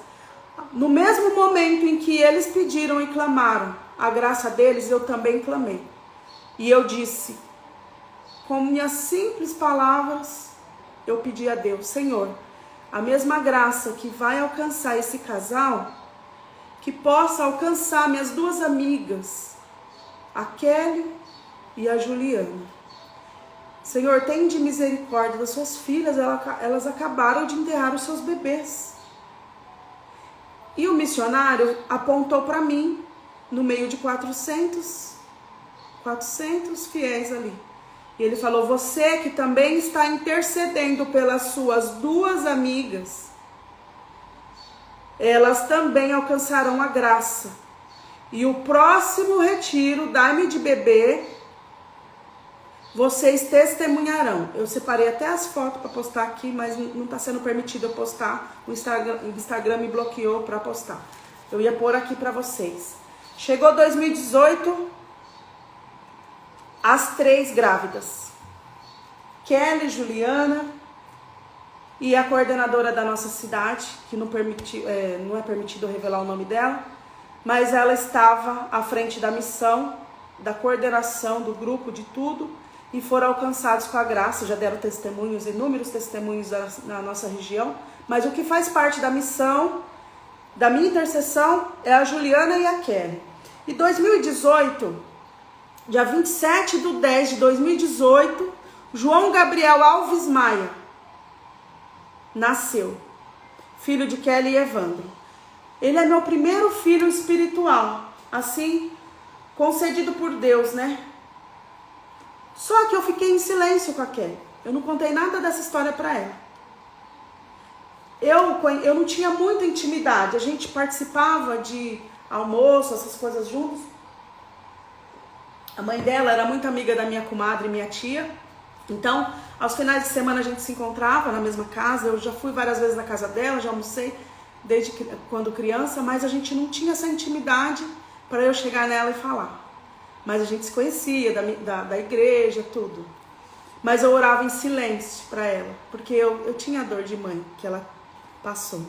no mesmo momento em que eles pediram e clamaram a graça deles, eu também clamei. E eu disse, com minhas simples palavras, eu pedi a Deus: Senhor, a mesma graça que vai alcançar esse casal, que possa alcançar minhas 2 amigas, a Kelly e a Juliana. Senhor, tem de misericórdia das suas filhas, elas acabaram de enterrar os seus bebês. E o missionário apontou para mim, no meio de 400 fiéis ali. E ele falou: você que também está intercedendo pelas suas 2 amigas, elas também alcançarão a graça. E o próximo retiro, Dá-me de Bebê, vocês testemunharão. Eu separei até as fotos para postar aqui, mas não está sendo permitido eu postar. O Instagram me bloqueou para postar. Eu ia pôr aqui para vocês. Chegou 2018, as 3 grávidas. Kelly, Juliana e a coordenadora da nossa cidade, que não é permitido revelar o nome dela, mas ela estava à frente da missão, da coordenação, do grupo, de tudo, e foram alcançados com a graça. Já deram testemunhos, inúmeros testemunhos na nossa região, mas o que faz parte da missão, da minha intercessão, é a Juliana e a Kelly. E 2018, dia 27/10/2018, João Gabriel Alves Maia nasceu, filho de Kelly e Evandro. Ele é meu primeiro filho espiritual, assim, concedido por Deus, né? Só que eu fiquei em silêncio com a Kelly. Eu não contei nada dessa história para ela. Eu não tinha muita intimidade. A gente participava de almoço, essas coisas juntos. A mãe dela era muito amiga da minha comadre e minha tia. Então, aos finais de semana a gente se encontrava na mesma casa. Eu já fui várias vezes na casa dela, já almocei desde quando criança, mas a gente não tinha essa intimidade para eu chegar nela e falar. Mas a gente se conhecia da igreja, tudo. Mas eu orava em silêncio para ela, porque eu tinha dor de mãe que ela passou.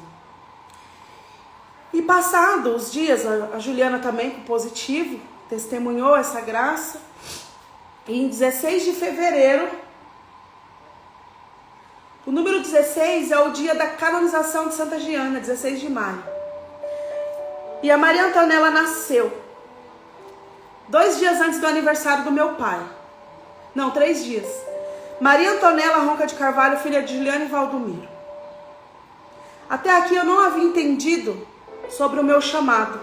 E passados os dias, a Juliana também com positivo, testemunhou essa graça. E em 16 de fevereiro, o número 16 é o dia da canonização de Santa Giana, 16 de maio. E a Maria Antonella nasceu 2 dias antes do aniversário do meu pai. Não, 3 dias. Maria Antonella Ronca de Carvalho, filha de Juliane e Valdomiro. Até aqui eu não havia entendido sobre o meu chamado.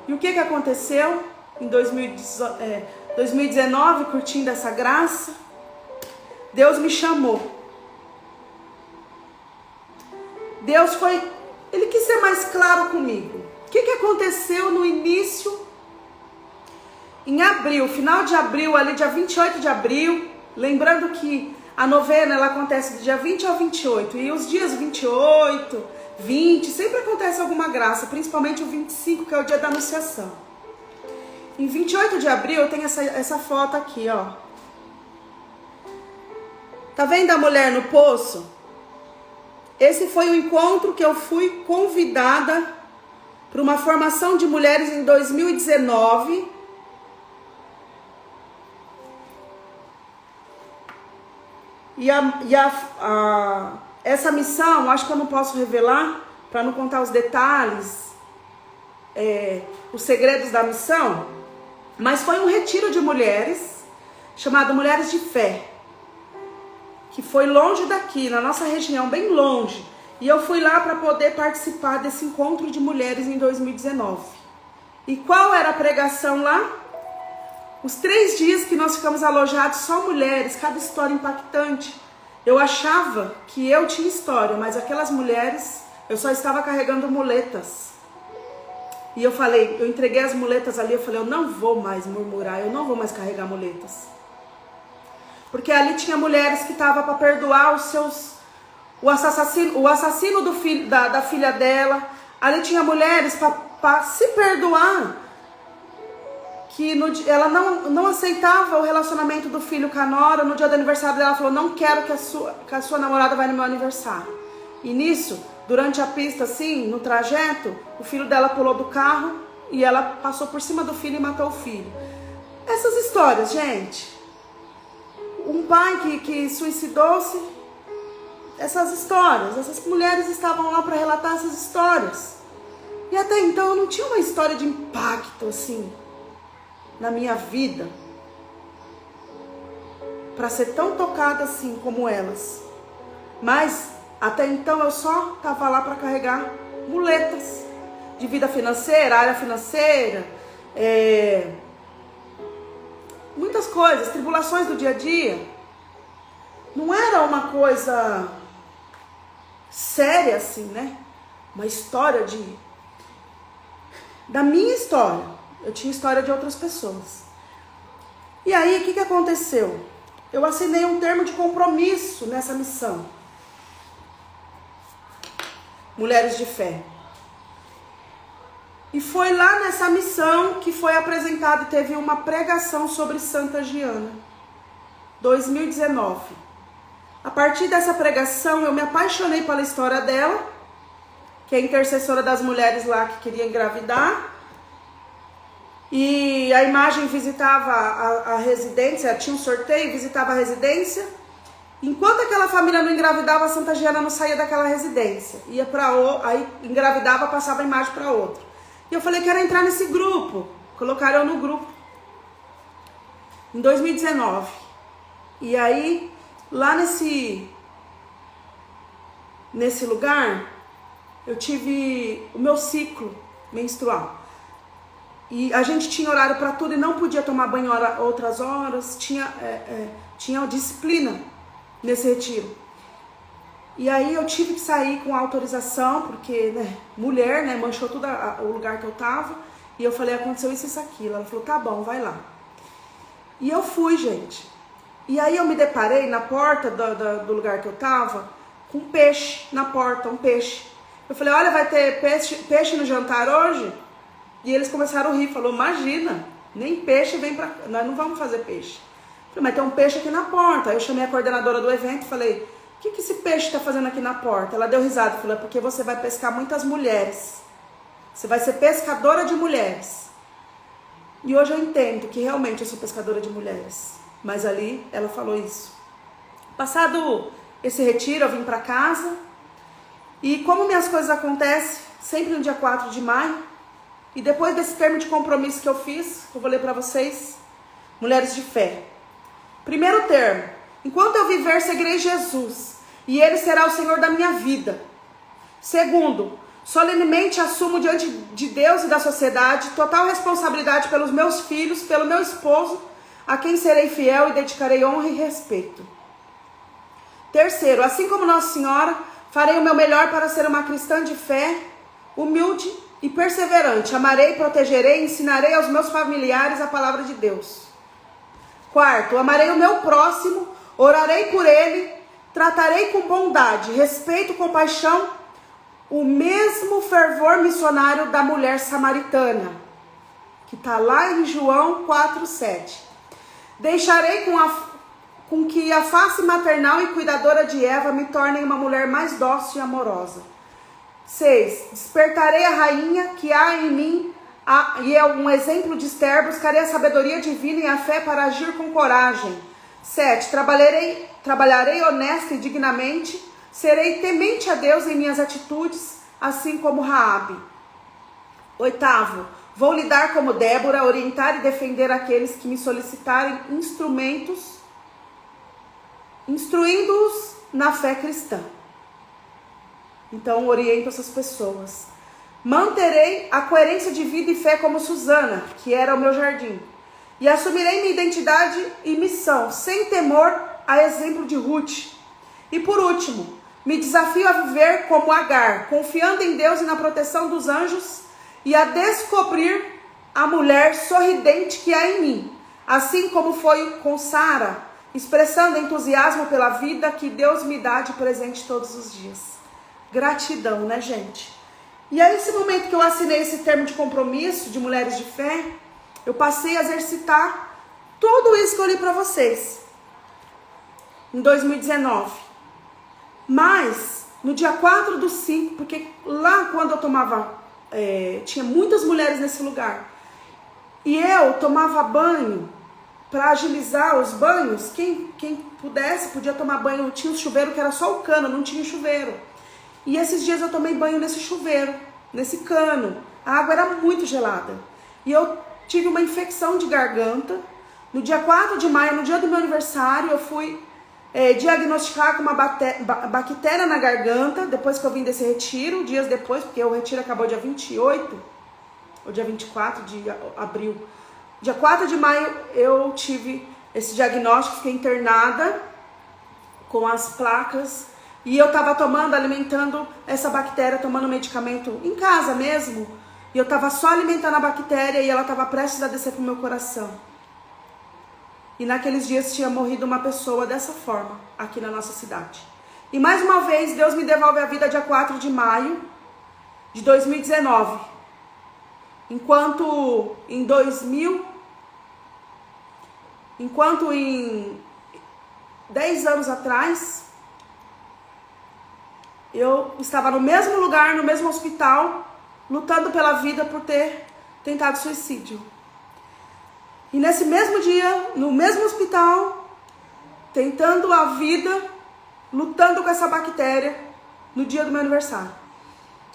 E o que aconteceu em 2019, curtindo essa graça? Deus me chamou. Ele quis ser mais claro comigo. O que aconteceu no início, em abril, final de abril, ali dia 28 de abril, lembrando que a novena ela acontece do dia 20 ao 28, e os dias 28, 20, sempre acontece alguma graça, principalmente o 25, que é o dia da Anunciação. Em 28 de abril eu tenho essa foto aqui, ó. Tá vendo a mulher no poço? Esse foi o encontro que eu fui convidada para uma formação de mulheres em 2019. Essa missão, acho que eu não posso revelar, para não contar os detalhes, os segredos da missão, mas foi um retiro de mulheres, chamado Mulheres de Fé, que foi longe daqui, na nossa região, bem longe. E eu fui lá para poder participar desse encontro de mulheres em 2019. E qual era a pregação lá? Os 3 dias que nós ficamos alojados, só mulheres, cada história impactante. Eu achava que eu tinha história, mas aquelas mulheres, eu só estava carregando muletas. E eu entreguei as muletas ali, eu falei, eu não vou mais murmurar, eu não vou mais carregar muletas. Porque ali tinha mulheres que estavam para perdoar o assassino do filho, da filha dela. Ali tinha mulheres para se perdoar, que ela não aceitava o relacionamento do filho com a nora. No dia do aniversário dela, ela falou, não quero que a sua namorada vá no meu aniversário. E nisso, durante a pista, assim, no trajeto, o filho dela pulou do carro e ela passou por cima do filho e matou o filho. Essas histórias, gente. Um pai que suicidou-se. Essas histórias. Essas mulheres estavam lá para relatar essas histórias. E até então eu não tinha uma história de impacto, assim, na minha vida, para ser tão tocada assim como elas. Mas até então eu só estava lá para carregar muletas de vida financeira, área financeira, muitas coisas, tribulações do dia a dia. Não era uma coisa séria assim, né? Uma história da minha história. Eu tinha história de outras pessoas. E aí, o que aconteceu? Eu assinei um termo de compromisso nessa missão. Mulheres de Fé. E foi lá nessa missão que foi apresentado, teve uma pregação sobre Santa Giana. 2019. A partir dessa pregação, eu me apaixonei pela história dela, que é intercessora das mulheres lá que queria engravidar. E a imagem visitava a residência, tinha um sorteio, visitava a residência. Enquanto aquela família não engravidava, a Santa Giana não saía daquela residência. Ia aí engravidava, passava a imagem para outra. E eu falei, quero entrar nesse grupo. Colocaram eu no grupo. Em 2019. E aí, lá nesse lugar, eu tive o meu ciclo menstrual. E a gente tinha horário para tudo e não podia tomar banho outras horas. Tinha disciplina nesse retiro. E aí eu tive que sair com autorização, porque, né, mulher, né, manchou todo o lugar que eu tava. E eu falei, aconteceu isso e isso, aquilo. Ela falou, tá bom, vai lá. E eu fui, gente. E aí eu me deparei na porta do lugar que eu tava, com um peixe na porta, um peixe. Eu falei, olha, vai ter peixe no jantar hoje? E eles começaram a rir, falou, imagina, nem peixe vem pra... Nós não vamos fazer peixe. Eu falei, mas tem um peixe aqui na porta. Aí eu chamei a coordenadora do evento e falei, o que esse peixe está fazendo aqui na porta? Ela deu risada, falou, é porque você vai pescar muitas mulheres. Você vai ser pescadora de mulheres. E hoje eu entendo que realmente eu sou pescadora de mulheres. Mas ali ela falou isso. Passado esse retiro, eu vim para casa. E como minhas coisas acontecem, sempre no dia 4 de maio. E depois desse termo de compromisso que eu fiz, eu vou ler para vocês. Mulheres de fé. Primeiro termo. Enquanto eu viver, seguirei Jesus. E Ele será o Senhor da minha vida. Segundo, solenemente assumo diante de Deus e da sociedade total responsabilidade pelos meus filhos, pelo meu esposo, a quem serei fiel e dedicarei honra e respeito. Terceiro, assim como Nossa Senhora, farei o meu melhor para ser uma cristã de fé, humilde e perseverante. Amarei, protegerei e ensinarei aos meus familiares a palavra de Deus. Quarto, amarei o meu próximo, orarei por ele, tratarei com bondade, respeito, compaixão, o mesmo fervor missionário da mulher samaritana, que está lá em João 4:7. Deixarei com que a face maternal e cuidadora de Eva me tornem uma mulher mais dócil e amorosa. 6. Despertarei a rainha que há em mim, e é um exemplo de Esther. Buscarei a sabedoria divina e a fé para agir com coragem. 7. Trabalharei honesta e dignamente. Serei temente a Deus em minhas atitudes, assim como Raabe. 8. Vou lidar como Débora, orientar e defender aqueles que me solicitarem instrumentos, instruindo-os na fé cristã. Então, oriento essas pessoas. Manterei a coerência de vida e fé como Susana, que era o meu jardim. E assumirei minha identidade e missão, sem temor, a exemplo de Ruth. E por último, me desafio a viver como Agar, confiando em Deus e na proteção dos anjos, e a descobrir a mulher sorridente que há em mim, assim como foi com Sara, expressando entusiasmo pela vida que Deus me dá de presente todos os dias. Gratidão, né, gente? E aí, esse momento que eu assinei esse termo de compromisso de mulheres de fé, eu passei a exercitar tudo isso que eu li para vocês em 2019. Mas, no dia 4/5, porque lá quando eu tomava, tinha muitas mulheres nesse lugar, e eu tomava banho para agilizar os banhos. Quem pudesse, podia tomar banho. Tinha um chuveiro que era só o cano, não tinha chuveiro. E esses dias eu tomei banho nesse chuveiro, nesse cano. A água era muito gelada. E eu tive uma infecção de garganta. No dia 4 de maio, no dia do meu aniversário, eu fui diagnosticar com uma bactéria na garganta, depois que eu vim desse retiro, dias depois, porque o retiro acabou dia 28, ou dia 24 de abril. Dia 4 de maio eu tive esse diagnóstico, fiquei internada com as placas. E eu estava alimentando essa bactéria, tomando medicamento em casa mesmo. E eu estava só alimentando a bactéria e ela estava prestes a descer pro meu coração. E naqueles dias tinha morrido uma pessoa dessa forma, aqui na nossa cidade. E mais uma vez, Deus me devolve a vida dia 4 de maio de 2019. Enquanto em 10 anos atrás, eu estava no mesmo lugar, no mesmo hospital, lutando pela vida por ter tentado suicídio. E nesse mesmo dia, no mesmo hospital, tentando a vida, lutando com essa bactéria, no dia do meu aniversário.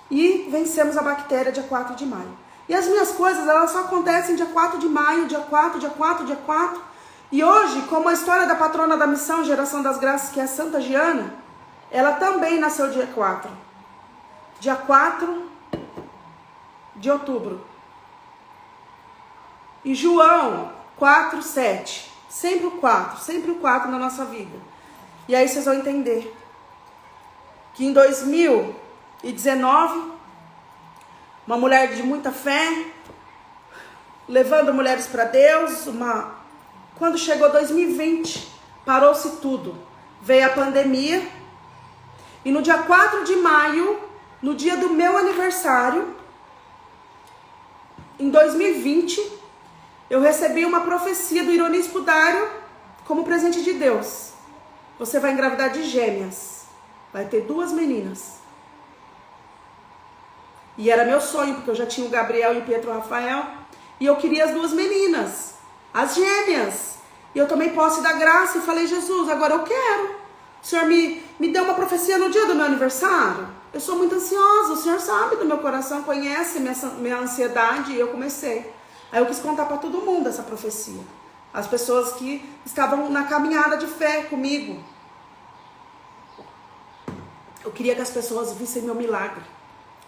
E vencemos a bactéria dia 4 de maio. E as minhas coisas, elas só acontecem dia 4 de maio, dia 4, dia 4, dia 4. E hoje, como a história da patrona da missão Geração das Graças, que é a Santa Giana, ela também nasceu dia 4. Dia 4 de outubro. E João 4:7. Sempre o 4 na nossa vida. E aí vocês vão entender que em 2019, uma mulher de muita fé, levando mulheres para Deus, quando chegou 2020, parou-se tudo. Veio a pandemia. E no dia 4 de maio, no dia do meu aniversário, em 2020, eu recebi uma profecia do Ironispo Dário como presente de Deus. Você vai engravidar de gêmeas. Vai ter 2 meninas. E era meu sonho, porque eu já tinha o Gabriel e o Pietro Rafael. E eu queria as 2 meninas, as gêmeas. E eu tomei posse da graça e falei, Jesus, agora eu quero. O Senhor me deu uma profecia no dia do meu aniversário. Eu sou muito ansiosa, o Senhor sabe do meu coração, conhece minha ansiedade. E eu comecei. Aí eu quis contar para todo mundo essa profecia. As pessoas que estavam na caminhada de fé comigo. Eu queria que as pessoas vissem meu milagre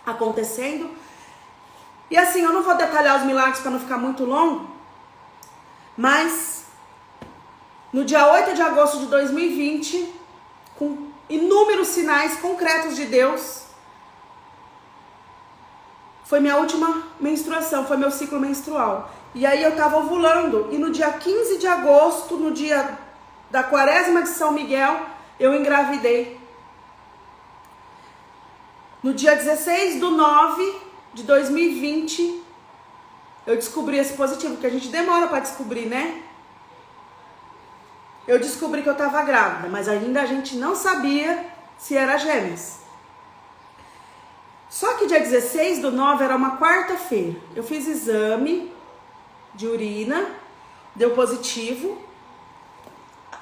acontecendo. E assim, eu não vou detalhar os milagres para não ficar muito longo. Mas no dia 8 de agosto de 2020, com inúmeros sinais concretos de Deus, foi minha última menstruação, foi meu ciclo menstrual. E aí eu tava ovulando, e no dia 15 de agosto, no dia da quaresma de São Miguel, eu engravidei. No dia 16/9 de 2020, eu descobri esse positivo, porque a gente demora para descobrir, né? Eu descobri que eu tava grávida, mas ainda a gente não sabia se era gêmeas. Só que dia 16/9 era uma quarta-feira. Eu fiz exame de urina, deu positivo.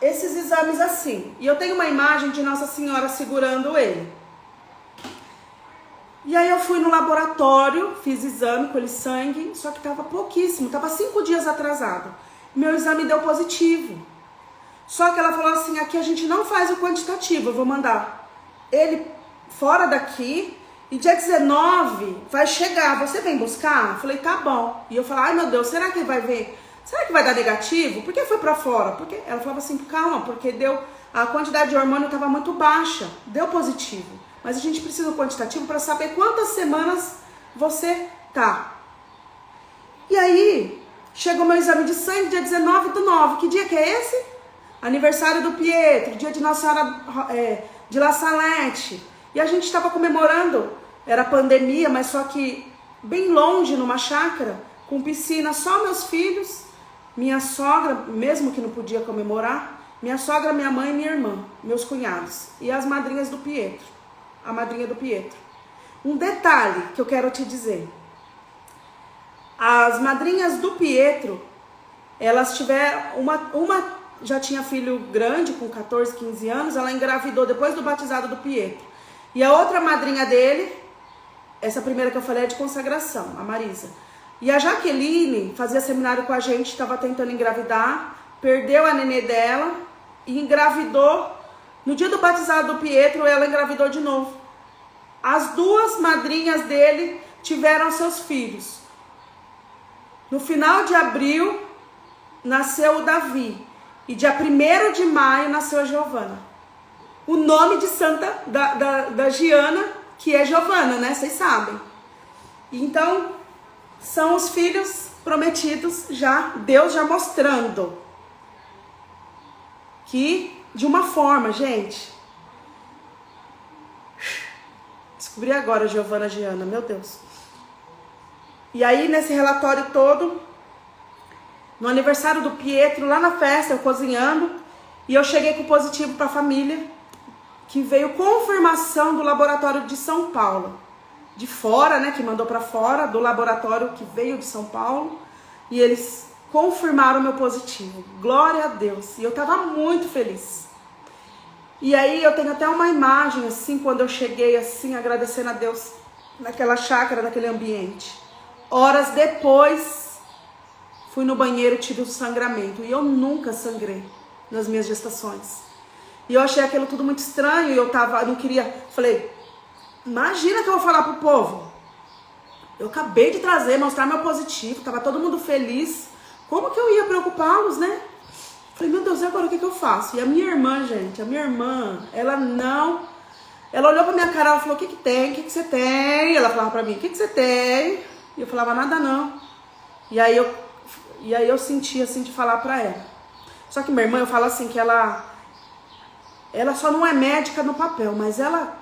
Esses exames assim. E eu tenho uma imagem de Nossa Senhora segurando ele. E aí eu fui no laboratório, fiz exame, colhi sangue, só que tava pouquíssimo, tava 5 dias atrasado. Meu exame deu positivo. Só que ela falou assim, aqui a gente não faz o quantitativo, eu vou mandar ele fora daqui e dia 19 vai chegar, você vem buscar? Eu falei, tá bom. E eu falei, ai meu Deus, será que vai ver? Será que vai dar negativo? Por que foi pra fora? Porque ela falava assim, calma, porque a quantidade de hormônio estava muito baixa, deu positivo. Mas a gente precisa do quantitativo para saber quantas semanas você tá. E aí, chegou meu exame de sangue dia 19/9. Que dia que é esse? Aniversário do Pietro, dia de Nossa Senhora de La Salete. E a gente estava comemorando, era pandemia, mas só que bem longe, numa chácara, com piscina, só meus filhos, minha sogra, mesmo que não podia comemorar, minha sogra, minha mãe e minha irmã, meus cunhados, e as madrinhas do Pietro, a madrinha do Pietro. Um detalhe que eu quero te dizer, as madrinhas do Pietro, elas tiveram, uma já tinha filho grande, com 14, 15 anos, ela engravidou depois do batizado do Pietro. E a outra madrinha dele, essa primeira que eu falei é de consagração, a Marisa. E a Jaqueline fazia seminário com a gente, estava tentando engravidar, perdeu a nenê dela e engravidou. No dia do batizado do Pietro, ela engravidou de novo. As 2 madrinhas dele tiveram seus filhos. No final de abril, nasceu o Davi. E dia 1º de maio nasceu a Giovana. O nome de santa da Giana, que é Giovana, né? Vocês sabem. Então, são os filhos prometidos já, Deus já mostrando. Que, de uma forma, gente. Descobri agora Giovana Giana, meu Deus. E aí, nesse relatório todo, no aniversário do Pietro, lá na festa, eu cozinhando, e eu cheguei com positivo para a família, que veio confirmação do laboratório de São Paulo. De fora, né, que mandou para fora, do laboratório que veio de São Paulo, e eles confirmaram o meu positivo. Glória a Deus. E eu estava muito feliz. E aí eu tenho até uma imagem, assim, quando eu cheguei, assim, agradecendo a Deus, naquela chácara, naquele ambiente. Horas depois, fui no banheiro, tive um sangramento. E eu nunca sangrei nas minhas gestações. E eu achei aquilo tudo muito estranho. E eu não queria... Falei, imagina que eu vou falar pro povo. Eu acabei de trazer, mostrar meu positivo. Tava todo mundo feliz. Como que eu ia preocupá-los, né? Falei, meu Deus, e agora o que eu faço? E a minha irmã, gente, ela olhou pra minha cara, ela falou, o que tem? O que você tem? Ela falava pra mim, o que você tem? E eu falava, nada não. E aí eu senti assim de falar pra ela. Só que minha irmã, eu falo assim, que ela só não é médica no papel, mas ela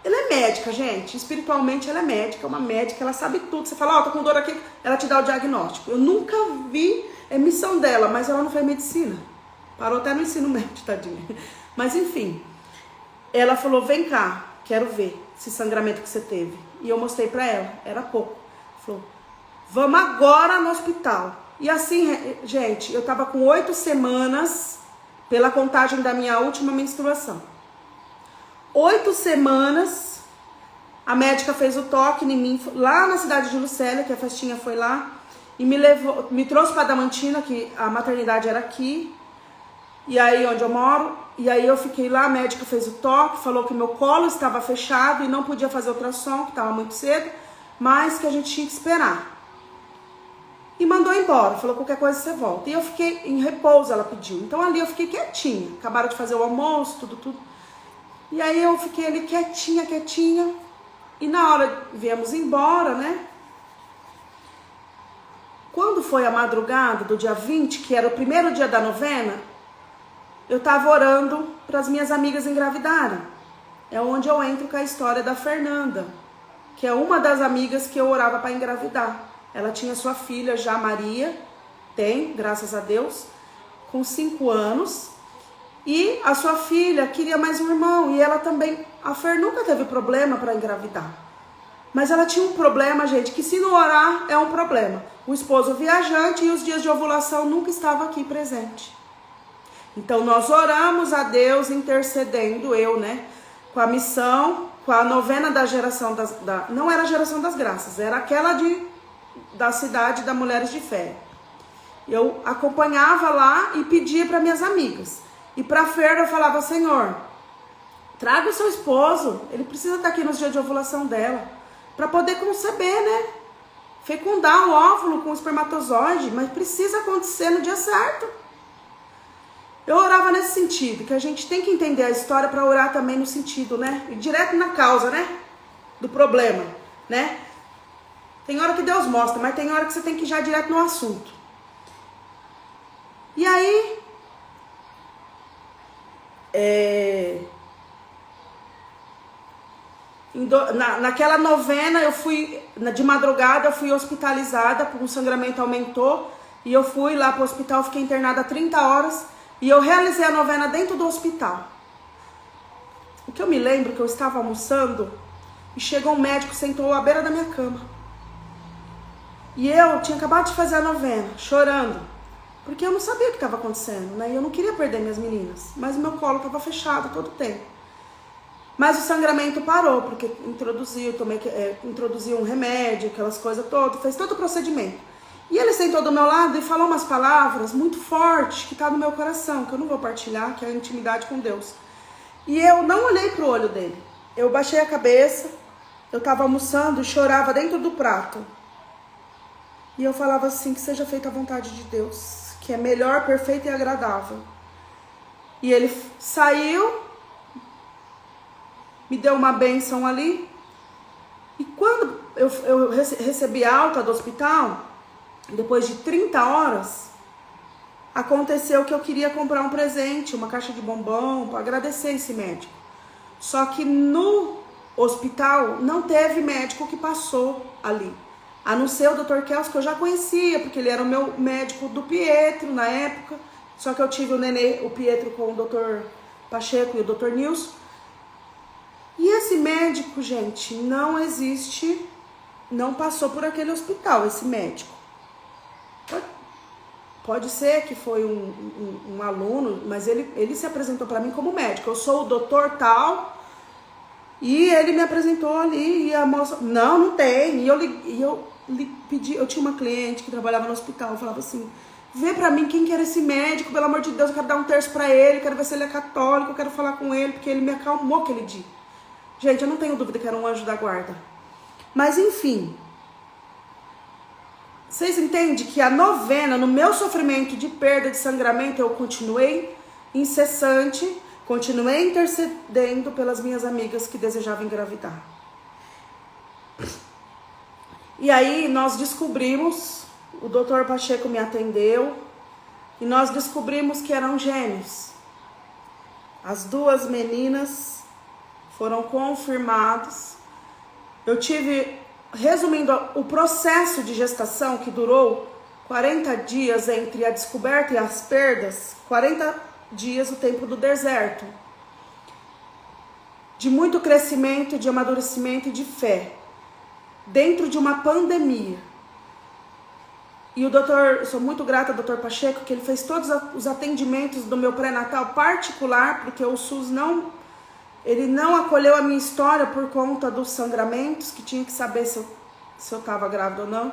é médica, gente. Espiritualmente ela é médica, uma médica, ela sabe tudo. Você fala, tô com dor aqui, ela te dá o diagnóstico. Eu nunca vi, é missão dela, mas ela não fez medicina. Parou até no ensino médio, tadinha. Mas enfim, ela falou, vem cá, quero ver esse sangramento que você teve. E eu mostrei pra ela, era pouco. Falou, vamos agora no hospital. E assim, gente, eu tava com 8 semanas, pela contagem da minha última menstruação. 8 semanas, a médica fez o toque em mim, lá na cidade de Lucélia, que a festinha foi lá, e me trouxe para Adamantina, que a maternidade era aqui, e aí onde eu moro, e aí eu fiquei lá, a médica fez o toque, falou que meu colo estava fechado e não podia fazer ultrassom, que estava muito cedo, mas que a gente tinha que esperar. E mandou embora, falou qualquer coisa você volta. E eu fiquei em repouso, ela pediu. Então ali eu fiquei quietinha, acabaram de fazer o almoço, tudo. E aí eu fiquei ali quietinha. E na hora viemos embora, né? Quando foi a madrugada do dia 20, que era o primeiro dia da novena, eu tava orando para as minhas amigas engravidarem. É onde eu entro com a história da Fernanda, que é uma das amigas que eu orava para engravidar. Ela tinha sua filha já, Maria, tem, graças a Deus, com 5 anos. E a sua filha queria mais um irmão. E ela também, a Fer nunca teve problema para engravidar. Mas ela tinha um problema, gente, que se não orar é um problema. O esposo viajante e os dias de ovulação nunca estavam aqui presente. Então nós oramos a Deus intercedendo, eu, né, com a missão, com a novena da geração não era a geração das graças, era aquela da cidade da Mulheres de Fé. Eu acompanhava lá e pedia para minhas amigas. E para a Fer eu falava, Senhor, traga o seu esposo, ele precisa estar aqui nos dias de ovulação dela, para poder conceber, né? Fecundar o óvulo com o espermatozoide, mas precisa acontecer no dia certo. Eu orava nesse sentido, que a gente tem que entender a história para orar também no sentido, né? E direto na causa, né? Do problema, né? Tem hora que Deus mostra, mas tem hora que você tem que ir já direto no assunto. E aí, naquela novena, eu fui, de madrugada, eu fui hospitalizada, porque o sangramento aumentou, e eu fui lá para o hospital, fiquei internada 30 horas, e eu realizei a novena dentro do hospital. O que eu me lembro, que eu estava almoçando, e chegou um médico, sentou à beira da minha cama. E eu tinha acabado de fazer a novena, chorando, porque eu não sabia o que estava acontecendo, né? E eu não queria perder minhas meninas, mas o meu colo estava fechado todo o tempo. Mas o sangramento parou, porque introduziu um remédio, aquelas coisas todas, fez todo o procedimento. E ele sentou do meu lado e falou umas palavras muito fortes, que tá no meu coração, que eu não vou partilhar, que é a intimidade com Deus. E eu não olhei pro olho dele. Eu baixei a cabeça, eu tava almoçando e chorava dentro do prato. E eu falava assim, que seja feita a vontade de Deus, que é melhor, perfeita e agradável. E ele saiu, me deu uma bênção ali. E quando eu recebi alta do hospital, depois de 30 horas, aconteceu que eu queria comprar um presente, uma caixa de bombom, para agradecer esse médico. Só que no hospital não teve médico que passou ali. A não ser o Dr. Kelso, que eu já conhecia, porque ele era o meu médico do Pietro na época. Só que eu tive o Pietro com o Dr. Pacheco e o Dr. Nilson. E esse médico, gente, não existe, não passou por aquele hospital, esse médico. Pode ser que foi um aluno, mas ele se apresentou para mim como médico. Eu sou o doutor tal, e ele me apresentou ali, e a moça, não tem. E eu pedi, eu tinha uma cliente que trabalhava no hospital, eu falava assim, vê pra mim quem que era esse médico, pelo amor de Deus, eu quero dar um terço pra ele, quero ver se ele é católico, eu quero falar com ele, porque ele me acalmou aquele dia. Gente, eu não tenho dúvida que era um anjo da guarda. Mas enfim, vocês entendem que a novena, no meu sofrimento de perda de sangramento, eu continuei incessante, continuei intercedendo pelas minhas amigas que desejavam engravidar. E aí nós descobrimos, o Dr. Pacheco me atendeu, e nós descobrimos que eram gêmeos. As 2 meninas foram confirmadas. Eu tive, resumindo, o processo de gestação que durou 40 dias entre a descoberta e as perdas, 40 dias o tempo do deserto. De muito crescimento, de amadurecimento e de fé. Dentro de uma pandemia. E o doutor, sou muito grata ao doutor Pacheco, que ele fez todos os atendimentos do meu pré-natal particular, porque o SUS ele não acolheu a minha história por conta dos sangramentos, que tinha que saber se eu estava grávida ou não.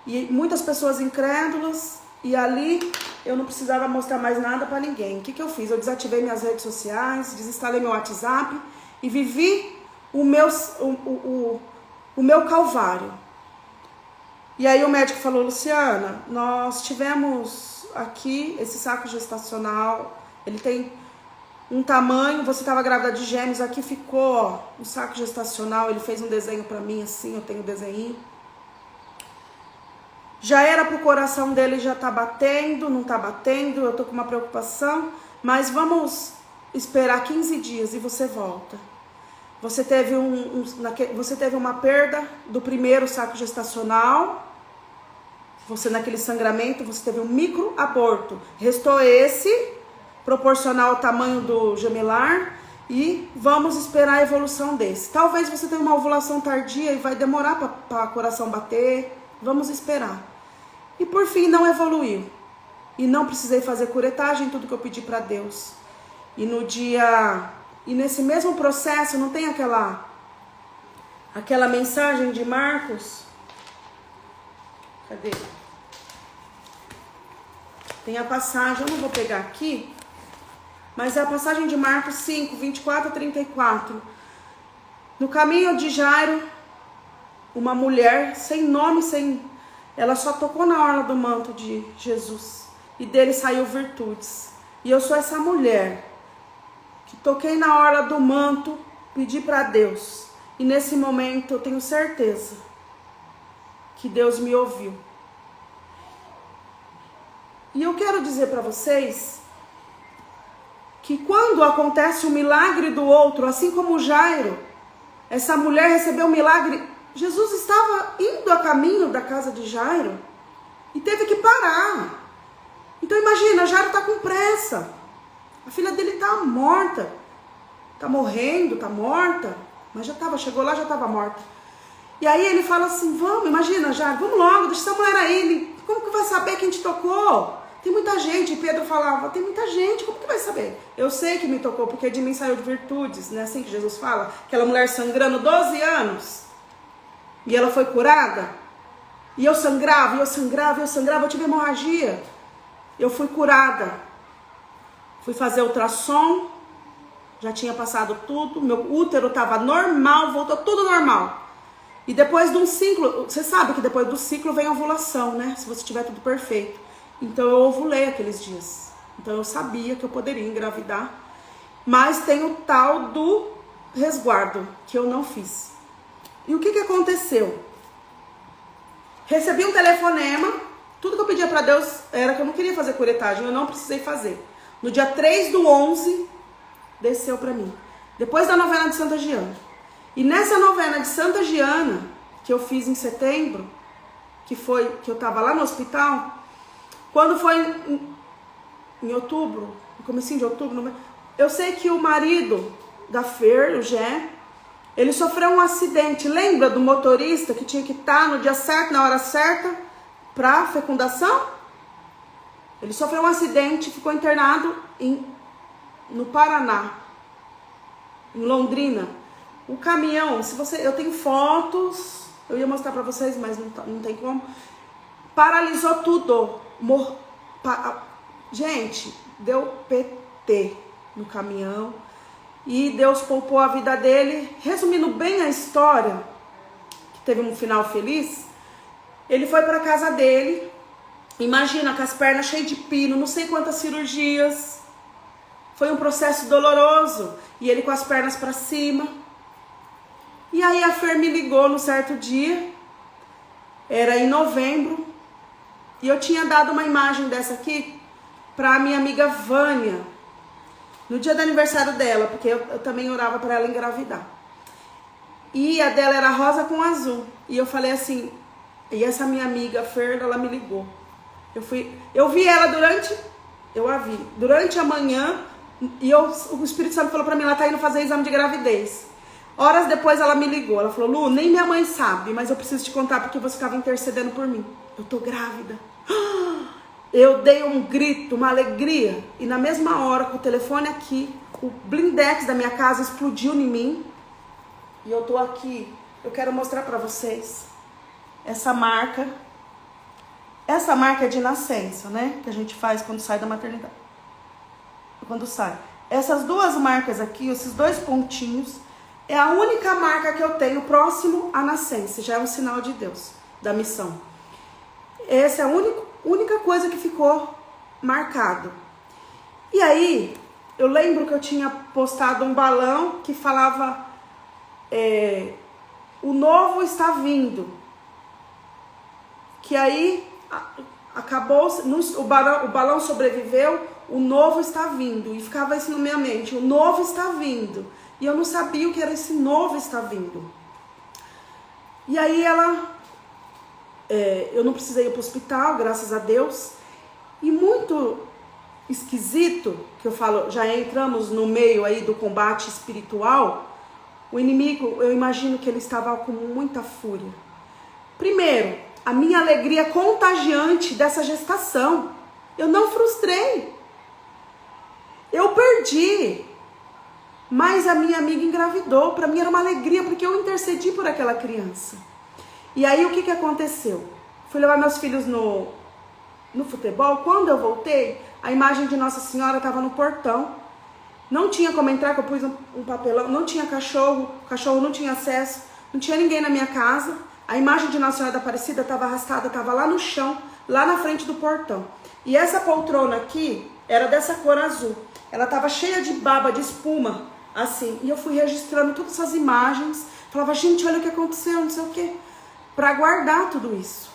E muitas pessoas incrédulas, e ali eu não precisava mostrar mais nada para ninguém. O que eu fiz? Eu desativei minhas redes sociais, desinstalei meu WhatsApp e vivi o meu calvário. E aí o médico falou: Luciana, nós tivemos aqui esse saco gestacional, ele tem um tamanho, você estava grávida de gêmeos, aqui ficou, ó, um saco gestacional. Ele fez um desenho para mim assim, eu tenho um desenho. Já era pro coração dele, já tá batendo, não tá batendo, eu tô com uma preocupação, mas vamos esperar 15 dias e você volta. Você teve você teve uma perda do primeiro saco gestacional, você naquele sangramento, você teve um microaborto. Restou esse, proporcional ao tamanho do gemelar, e vamos esperar a evolução desse. Talvez você tenha uma ovulação tardia e vai demorar para o coração bater, vamos esperar. E por fim não evoluiu. E não precisei fazer curetagem, tudo que eu pedi para Deus. E nesse mesmo processo, não tem aquela mensagem de Marcos? Cadê? Tem a passagem, eu não vou pegar aqui, mas é a passagem de Marcos 5, 24 a 34. No caminho de Jairo, uma mulher sem nome, ela só tocou na orla do manto de Jesus, e dele saiu virtudes. E eu sou essa mulher que toquei na orla do manto, pedi para Deus, e nesse momento eu tenho certeza que Deus me ouviu. E eu quero dizer para vocês que quando acontece o milagre do outro, assim como Jairo, essa mulher recebeu um milagre. Jesus estava indo a caminho da casa de Jairo e teve que parar. Então imagina, Jairo está com pressa. A filha dele está morta. Está morrendo, está morta. Mas chegou lá, já estava morta. E aí ele fala assim: vamos, imagina, Jairo, vamos logo, deixa essa mulher aí. Como que vai saber quem te tocou? Tem muita gente. E Pedro falava: tem muita gente, como que vai saber? Eu sei que me tocou, porque de mim saiu de virtudes. Não é assim que Jesus fala? Aquela mulher sangrando 12 anos. E ela foi curada. E eu sangrava, eu tive hemorragia. Eu fui curada. Fui fazer ultrassom. Já tinha passado tudo. Meu útero estava normal, voltou tudo normal. E depois de um ciclo, você sabe que depois do ciclo vem a ovulação, né? Se você tiver tudo perfeito. Então eu ovulei aqueles dias. Então eu sabia que eu poderia engravidar. Mas tem o tal do resguardo, que eu não fiz. E o que aconteceu? Recebi um telefonema. Tudo que eu pedia para Deus era que eu não queria fazer curetagem. Eu não precisei fazer. No dia 3/11, desceu para mim. Depois da novena de Santa Giana. E nessa novena de Santa Giana, que eu fiz em setembro, que eu estava lá no hospital, quando foi em outubro, no comecinho de outubro, eu sei que o marido da Fer, o Gé, ele sofreu um acidente. Lembra do motorista que tinha que estar no dia certo, na hora certa, para fecundação? Ele sofreu um acidente, ficou internado no Paraná, em Londrina. O caminhão, eu tenho fotos, eu ia mostrar para vocês, mas não tem como. Paralisou tudo. Gente, deu PT no caminhão. E Deus poupou a vida dele. Resumindo bem a história, que teve um final feliz, ele foi para casa dele. Imagina, com as pernas cheias de pino, não sei quantas cirurgias. Foi um processo doloroso. E ele com as pernas para cima. E aí a Fer me ligou no certo dia. Era em novembro. E eu tinha dado uma imagem dessa aqui para a minha amiga Vânia. No dia do aniversário dela, porque eu também orava para ela engravidar. E a dela era rosa com azul. E eu falei assim, e essa minha amiga Fer, ela me ligou. Eu vi ela durante a manhã, e o Espírito Santo falou para mim, ela tá indo fazer exame de gravidez. Horas depois ela me ligou, ela falou: Lu, nem minha mãe sabe, mas eu preciso te contar porque você estava intercedendo por mim. eu tô grávida. Eu dei um grito, uma alegria. E na mesma hora, com o telefone aqui, o blindex da minha casa explodiu em mim. E eu tô aqui. Eu quero mostrar pra vocês essa marca. Essa marca é de nascença, né? Que a gente faz quando sai da maternidade. Quando sai. Essas duas marcas aqui, esses dois pontinhos, é a única marca que eu tenho próximo à nascença. Já é um sinal de Deus, da missão. Essa é a única coisa que ficou marcado. E aí, eu lembro que eu tinha postado um balão que falava o novo está vindo. Que aí acabou, o balão sobreviveu, o novo está vindo. E ficava isso na minha mente, o novo está vindo. E eu não sabia o que era esse novo está vindo. E aí eu não precisei ir para o hospital, graças a Deus. E muito esquisito, que eu falo, já entramos no meio aí do combate espiritual. O inimigo, eu imagino que ele estava com muita fúria. Primeiro, a minha alegria contagiante dessa gestação. Eu não frustrei. Eu perdi. Mas a minha amiga engravidou. Para mim era uma alegria, porque eu intercedi por aquela criança. E aí o que aconteceu? Fui levar meus filhos no futebol. Quando eu voltei, a imagem de Nossa Senhora estava no portão. Não tinha como entrar, que eu pus um papelão. Não tinha cachorro, o cachorro não tinha acesso. Não tinha ninguém na minha casa. A imagem de Nossa Senhora da Aparecida estava arrastada, estava lá no chão, lá na frente do portão. E essa poltrona aqui era dessa cor azul. Ela estava cheia de baba, de espuma, assim. E eu fui registrando todas essas imagens. Falava, gente, olha o que aconteceu, não sei o quê. Para guardar tudo isso.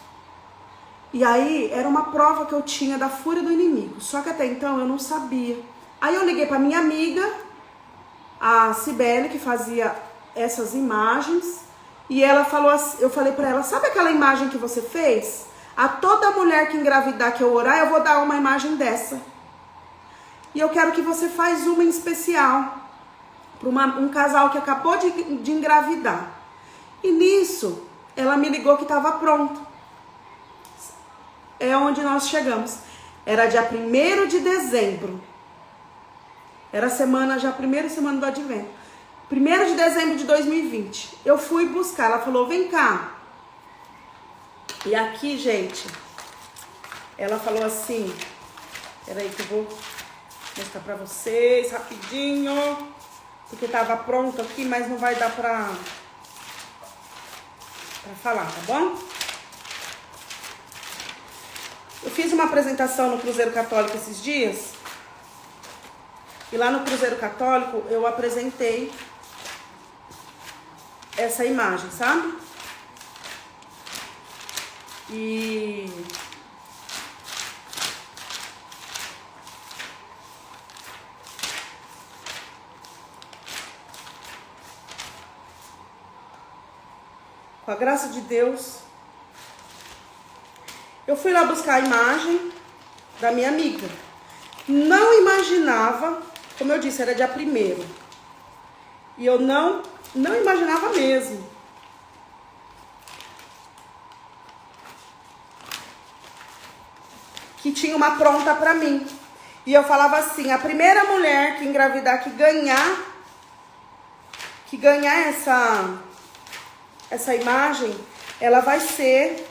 E aí era uma prova que eu tinha da fúria do inimigo. Só que até então eu não sabia. Aí eu liguei para minha amiga, a Cibele, que fazia essas imagens. E ela falou assim, eu falei para ela, sabe aquela imagem que você fez? A toda mulher que engravidar que eu orar, eu vou dar uma imagem dessa. E eu quero que você faz uma em especial. Para um casal que acabou de engravidar. E nisso, ela me ligou que estava pronto. É onde nós chegamos. Era dia 1º de dezembro. Era a primeira semana do advento. 1º de dezembro de 2020. Eu fui buscar, ela falou, vem cá. E aqui, gente, ela falou assim, peraí que eu vou mostrar pra vocês rapidinho, porque tava pronto aqui, mas não vai dar pra falar, tá bom? Eu fiz uma apresentação no Cruzeiro Católico esses dias, e lá no Cruzeiro Católico eu apresentei essa imagem, sabe? E com a graça de Deus, eu fui lá buscar a imagem da minha amiga. Não imaginava, como eu disse, era dia 1º. E eu não imaginava mesmo. Que tinha uma pronta pra mim. E eu falava assim, a primeira mulher que engravidar, que ganhar essa imagem, ela vai ser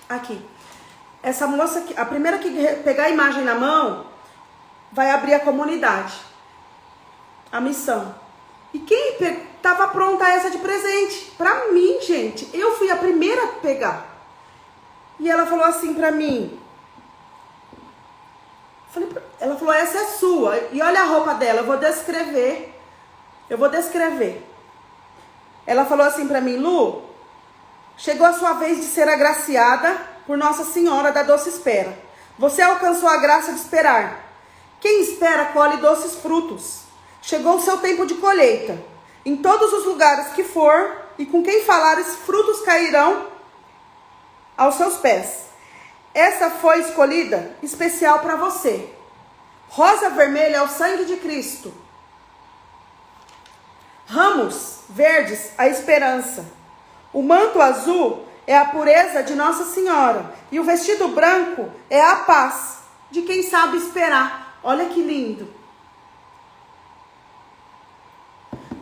aqui. Essa moça, a primeira que pegar a imagem na mão, vai abrir a comunidade, a missão. E quem tava pronta essa de presente? Pra mim, gente. Eu fui a primeira a pegar. E ela falou assim pra mim. Ela falou, essa é sua. E olha a roupa dela, eu vou descrever. Ela falou assim pra mim, Lu, chegou a sua vez de ser agraciada por Nossa Senhora da Doce Espera. Você alcançou a graça de esperar. Quem espera colhe doces frutos. Chegou o seu tempo de colheita. Em todos os lugares que for e com quem falares, frutos cairão aos seus pés. Essa foi escolhida especial para você. Rosa vermelha é o sangue de Cristo. Ramos verdes, a esperança. O manto azul é a pureza de Nossa Senhora. E o vestido branco é a paz de quem sabe esperar. Olha que lindo.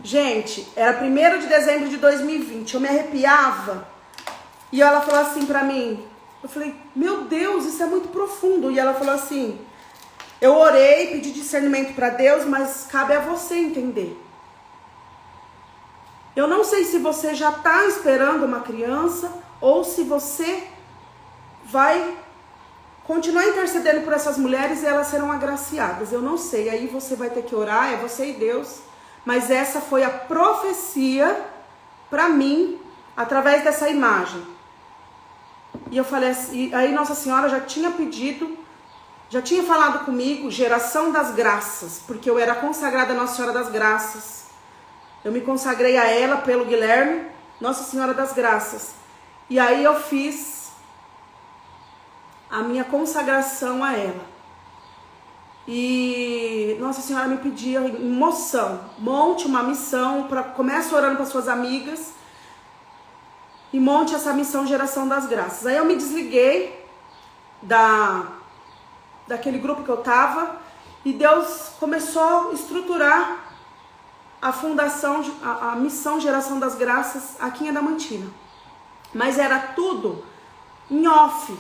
Gente, era 1º de dezembro de 2020. Eu me arrepiava. E ela falou assim pra mim. Eu falei, meu Deus, isso é muito profundo. E ela falou assim, eu orei, pedi discernimento pra Deus, mas cabe a você entender. Eu não sei se você já está esperando uma criança ou se você vai continuar intercedendo por essas mulheres e elas serão agraciadas. Eu não sei, aí você vai ter que orar, é você e Deus. Mas essa foi a profecia para mim, através dessa imagem. E eu falei assim, aí Nossa Senhora já tinha pedido, já tinha falado comigo, geração das graças, porque eu era consagrada a Nossa Senhora das Graças. Eu me consagrei a ela pelo Guilherme, Nossa Senhora das Graças. E aí eu fiz a minha consagração a ela. E Nossa Senhora me pedia moção, monte uma missão, comece orando para suas amigas e monte essa missão Geração das Graças. Aí eu me desliguei daquele grupo que eu tava e Deus começou a estruturar a fundação, a missão Geração das Graças aqui em Adamantina. Mas era tudo em off.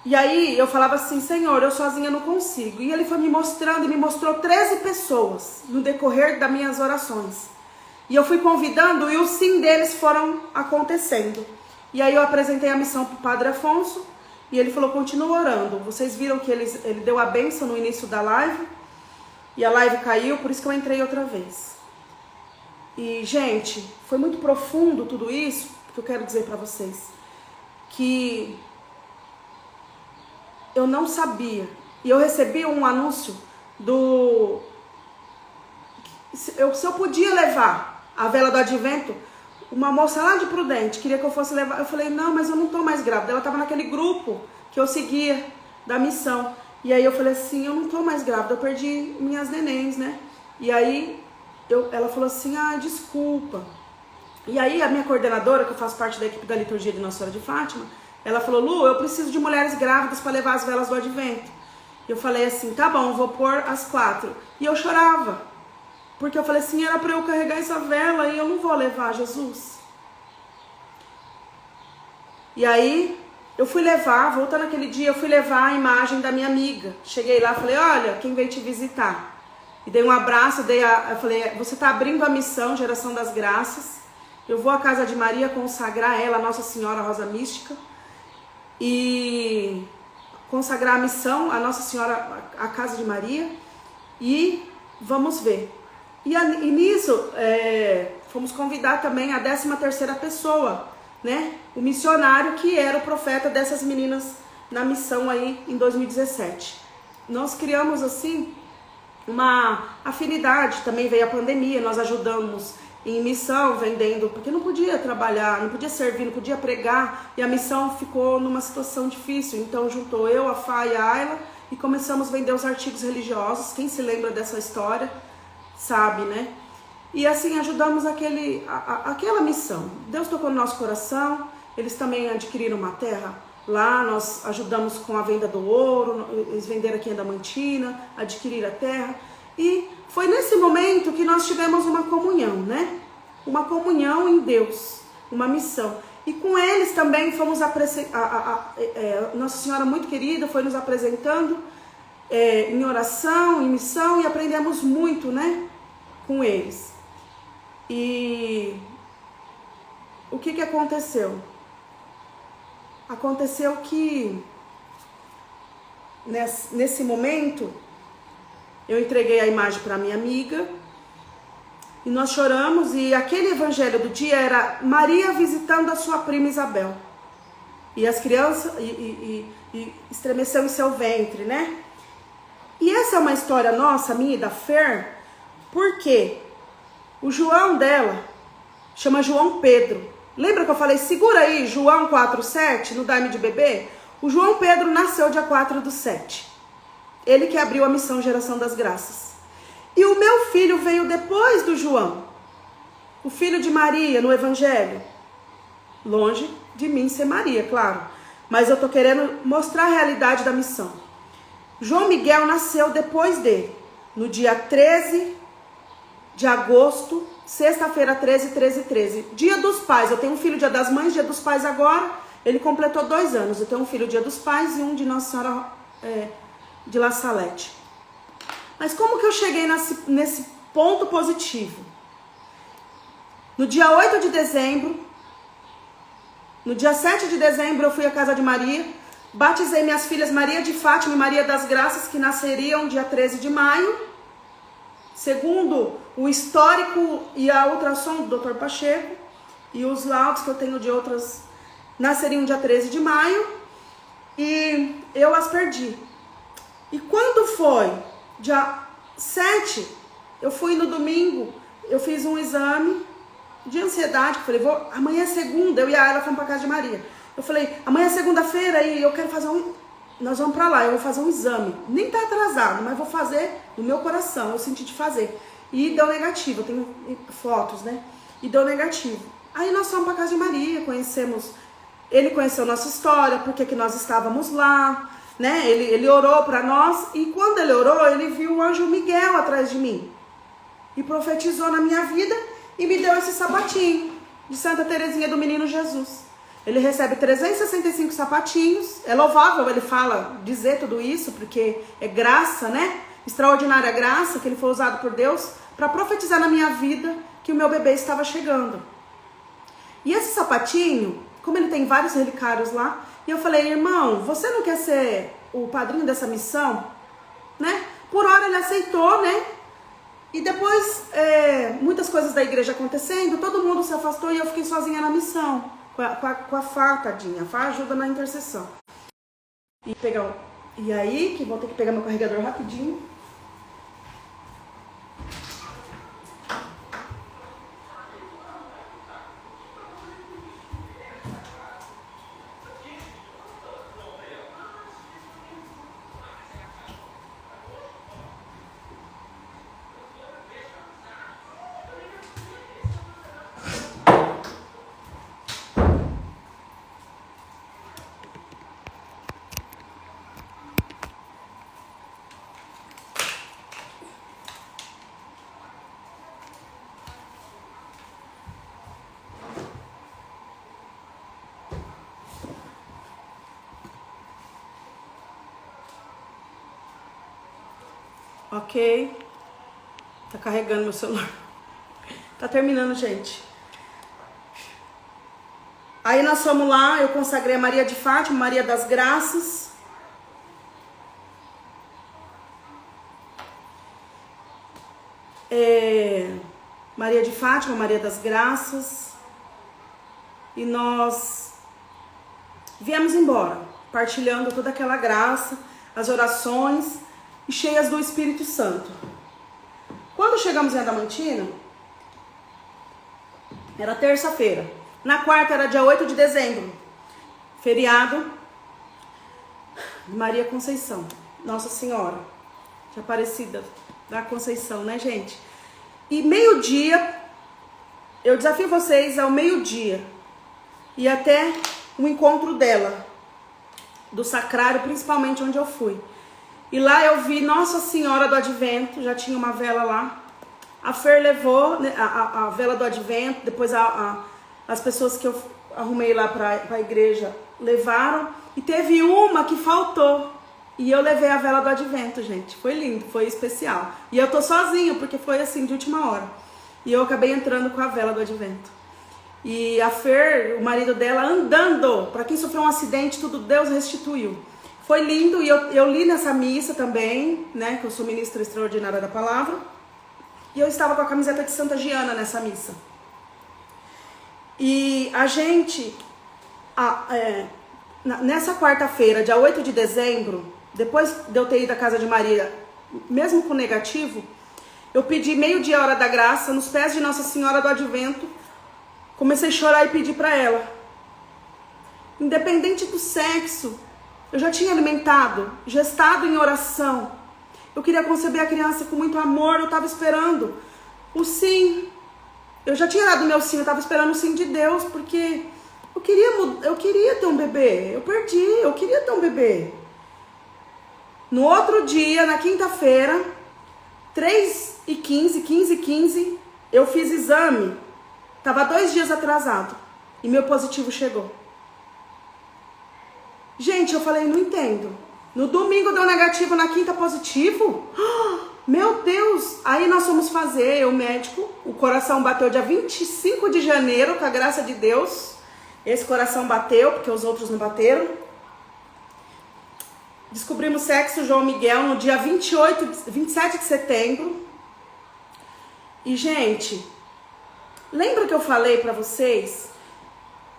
E aí eu falava assim, Senhor, eu sozinha não consigo. E ele foi me mostrando e me mostrou 13 pessoas no decorrer das minhas orações. E eu fui convidando e os sim deles foram acontecendo. E aí eu apresentei a missão para o Padre Afonso e ele falou, continua orando. Vocês viram que ele deu a bênção no início da live. E a live caiu, por isso que eu entrei outra vez. E, gente, foi muito profundo tudo isso, que eu quero dizer pra vocês. Que eu não sabia. E eu recebi um anúncio se eu podia levar a vela do advento. Uma moça lá de Prudente queria que eu fosse levar. Eu falei, não, mas eu não tô mais grávida. Ela tava naquele grupo que eu seguia da missão. E aí eu falei assim, eu não tô mais grávida, eu perdi minhas nenéns, né? E aí ela falou assim, desculpa. E aí a minha coordenadora, que eu faço parte da equipe da liturgia de Nossa Senhora de Fátima, ela falou, Lu, eu preciso de mulheres grávidas para levar as velas do advento. Eu falei assim, tá bom, vou pôr às 4. E eu chorava, porque eu falei assim, era para eu carregar essa vela e eu não vou levar Jesus. E aí eu fui levar, voltando aquele dia, eu fui levar a imagem da minha amiga. Cheguei lá, falei, olha, quem veio te visitar? E dei um abraço, eu falei, você está abrindo a missão Geração das Graças. Eu vou à casa de Maria consagrar ela, Nossa Senhora Rosa Mística. E consagrar a missão, a Nossa Senhora, a casa de Maria. E vamos ver. E nisso, fomos convidar também a 13ª pessoa, né? O missionário que era o profeta dessas meninas na missão aí em 2017. Nós criamos assim uma afinidade, também veio a pandemia, nós ajudamos em missão, vendendo, porque não podia trabalhar, não podia servir, não podia pregar, e a missão ficou numa situação difícil, então juntou eu, a Fá e a Ayla, e começamos a vender os artigos religiosos. Quem se lembra dessa história sabe, né? E assim ajudamos aquela missão. Deus tocou no nosso coração, eles também adquiriram uma terra lá, nós ajudamos com a venda do ouro, eles venderam aqui em Adamantina, adquiriram a terra. E foi nesse momento que nós tivemos uma comunhão, né? Uma comunhão em Deus, uma missão. E com eles também fomos Nossa Senhora muito querida foi nos apresentando em oração, em missão, e aprendemos muito, né? Com eles. E o que aconteceu? Aconteceu que nesse momento eu entreguei a imagem para minha amiga e nós choramos, e aquele evangelho do dia era Maria visitando a sua prima Isabel. E as crianças estremeceu em seu ventre, né? E essa é uma história nossa, minha e da Fer, porque o João dela chama João Pedro. Lembra que eu falei, segura aí, João 4,7, no Dai-me de Bebê? O João Pedro nasceu dia 4/7. Ele que abriu a missão Geração das Graças. E o meu filho veio depois do João. O filho de Maria, no Evangelho. Longe de mim ser Maria, claro. Mas eu tô querendo mostrar a realidade da missão. João Miguel nasceu depois dele, no dia 13 de agosto, sexta-feira 13. Dia dos Pais. Eu tenho um filho dia das Mães, dia dos Pais agora. Ele completou 2 anos. Eu tenho um filho dia dos Pais e um de Nossa Senhora de La Salete. Mas como que eu cheguei nesse ponto positivo? No dia 8 de dezembro, no dia 7 de dezembro eu fui à casa de Maria, batizei minhas filhas Maria de Fátima e Maria das Graças, que nasceriam dia 13 de maio, segundo o histórico e a ultrassom do Dr. Pacheco, e os laudos que eu tenho de outras, nasceriam dia 13 de maio, e eu as perdi. E quando foi dia 7, eu fui no domingo, eu fiz um exame de ansiedade, falei, amanhã é segunda, eu e a ela fomos pra casa de Maria. Eu falei, amanhã é segunda-feira e eu quero fazer nós vamos pra lá, eu vou fazer um exame. Nem tá atrasado, mas vou fazer no meu coração, eu senti de fazer. E deu negativo, eu tenho fotos, né? E deu negativo. Aí nós fomos pra casa de Maria, ele conheceu nossa história, porque que nós estávamos lá, né? Ele orou pra nós, e quando ele orou, ele viu o anjo Miguel atrás de mim. E profetizou na minha vida, e me deu esse sapatinho de Santa Teresinha do Menino Jesus. Ele recebe 365 sapatinhos. É louvável ele dizer tudo isso, porque é graça, né? Extraordinária graça que ele foi usado por Deus para profetizar na minha vida que o meu bebê estava chegando. E esse sapatinho, como ele tem vários relicários lá, e eu falei, irmão, você não quer ser o padrinho dessa missão? Né? Por hora ele aceitou, né? E depois, muitas coisas da igreja acontecendo, todo mundo se afastou e eu fiquei sozinha na missão. Com a Fá, tadinha. A Fá ajuda na intercessão. E aí, que vou ter que pegar meu carregador rapidinho. Ok. Tá carregando meu celular. Tá terminando, gente. Aí nós fomos lá, eu consagrei a Maria de Fátima, Maria das Graças. Maria de Fátima, Maria das Graças. E nós viemos embora, partilhando toda aquela graça, as orações e cheias do Espírito Santo. Quando chegamos em Adamantina, era terça-feira. Na quarta era dia 8 de dezembro, feriado de Maria Conceição, Nossa Senhora de Aparecida da Conceição, né, gente? E meio-dia, eu desafio vocês ao meio-dia e até o encontro dela, do sacrário, principalmente onde eu fui. E lá eu vi Nossa Senhora do Advento, já tinha uma vela lá. A Fer levou a vela do Advento, depois as pessoas que eu arrumei lá para a igreja levaram. E teve uma que faltou. E eu levei a vela do Advento, gente. Foi lindo, foi especial. E eu tô sozinha, porque foi assim, de última hora. E eu acabei entrando com a vela do Advento. E a Fer, o marido dela, andando. Para quem sofreu um acidente, tudo Deus restituiu. Foi lindo, e eu li nessa missa também, né, que eu sou ministra extraordinária da palavra, e eu estava com a camiseta de Santa Giana nessa missa. E a gente, nessa quarta-feira, dia 8 de dezembro, depois de eu ter ido à casa de Maria, mesmo com negativo, eu pedi meio-dia, hora da graça, nos pés de Nossa Senhora do Advento, comecei a chorar e pedir para ela. Independente do sexo, eu já tinha alimentado, gestado em oração. Eu queria conceber a criança com muito amor, eu estava esperando o sim. Eu já tinha dado meu sim, eu estava esperando o sim de Deus, porque Eu queria ter um bebê. Eu perdi, eu queria ter um bebê. No outro dia, na quinta-feira, 3h15, 15h15, eu fiz exame. Tava 2 dias atrasado. E meu positivo chegou. Gente, eu falei, não entendo. No domingo deu negativo, na quinta positivo? Meu Deus! Aí nós fomos fazer, o médico, o coração bateu dia 25 de janeiro, com a graça de Deus. Esse coração bateu, porque os outros não bateram. Descobrimos sexo João Miguel no dia 27 de setembro. E, gente, lembra que eu falei pra vocês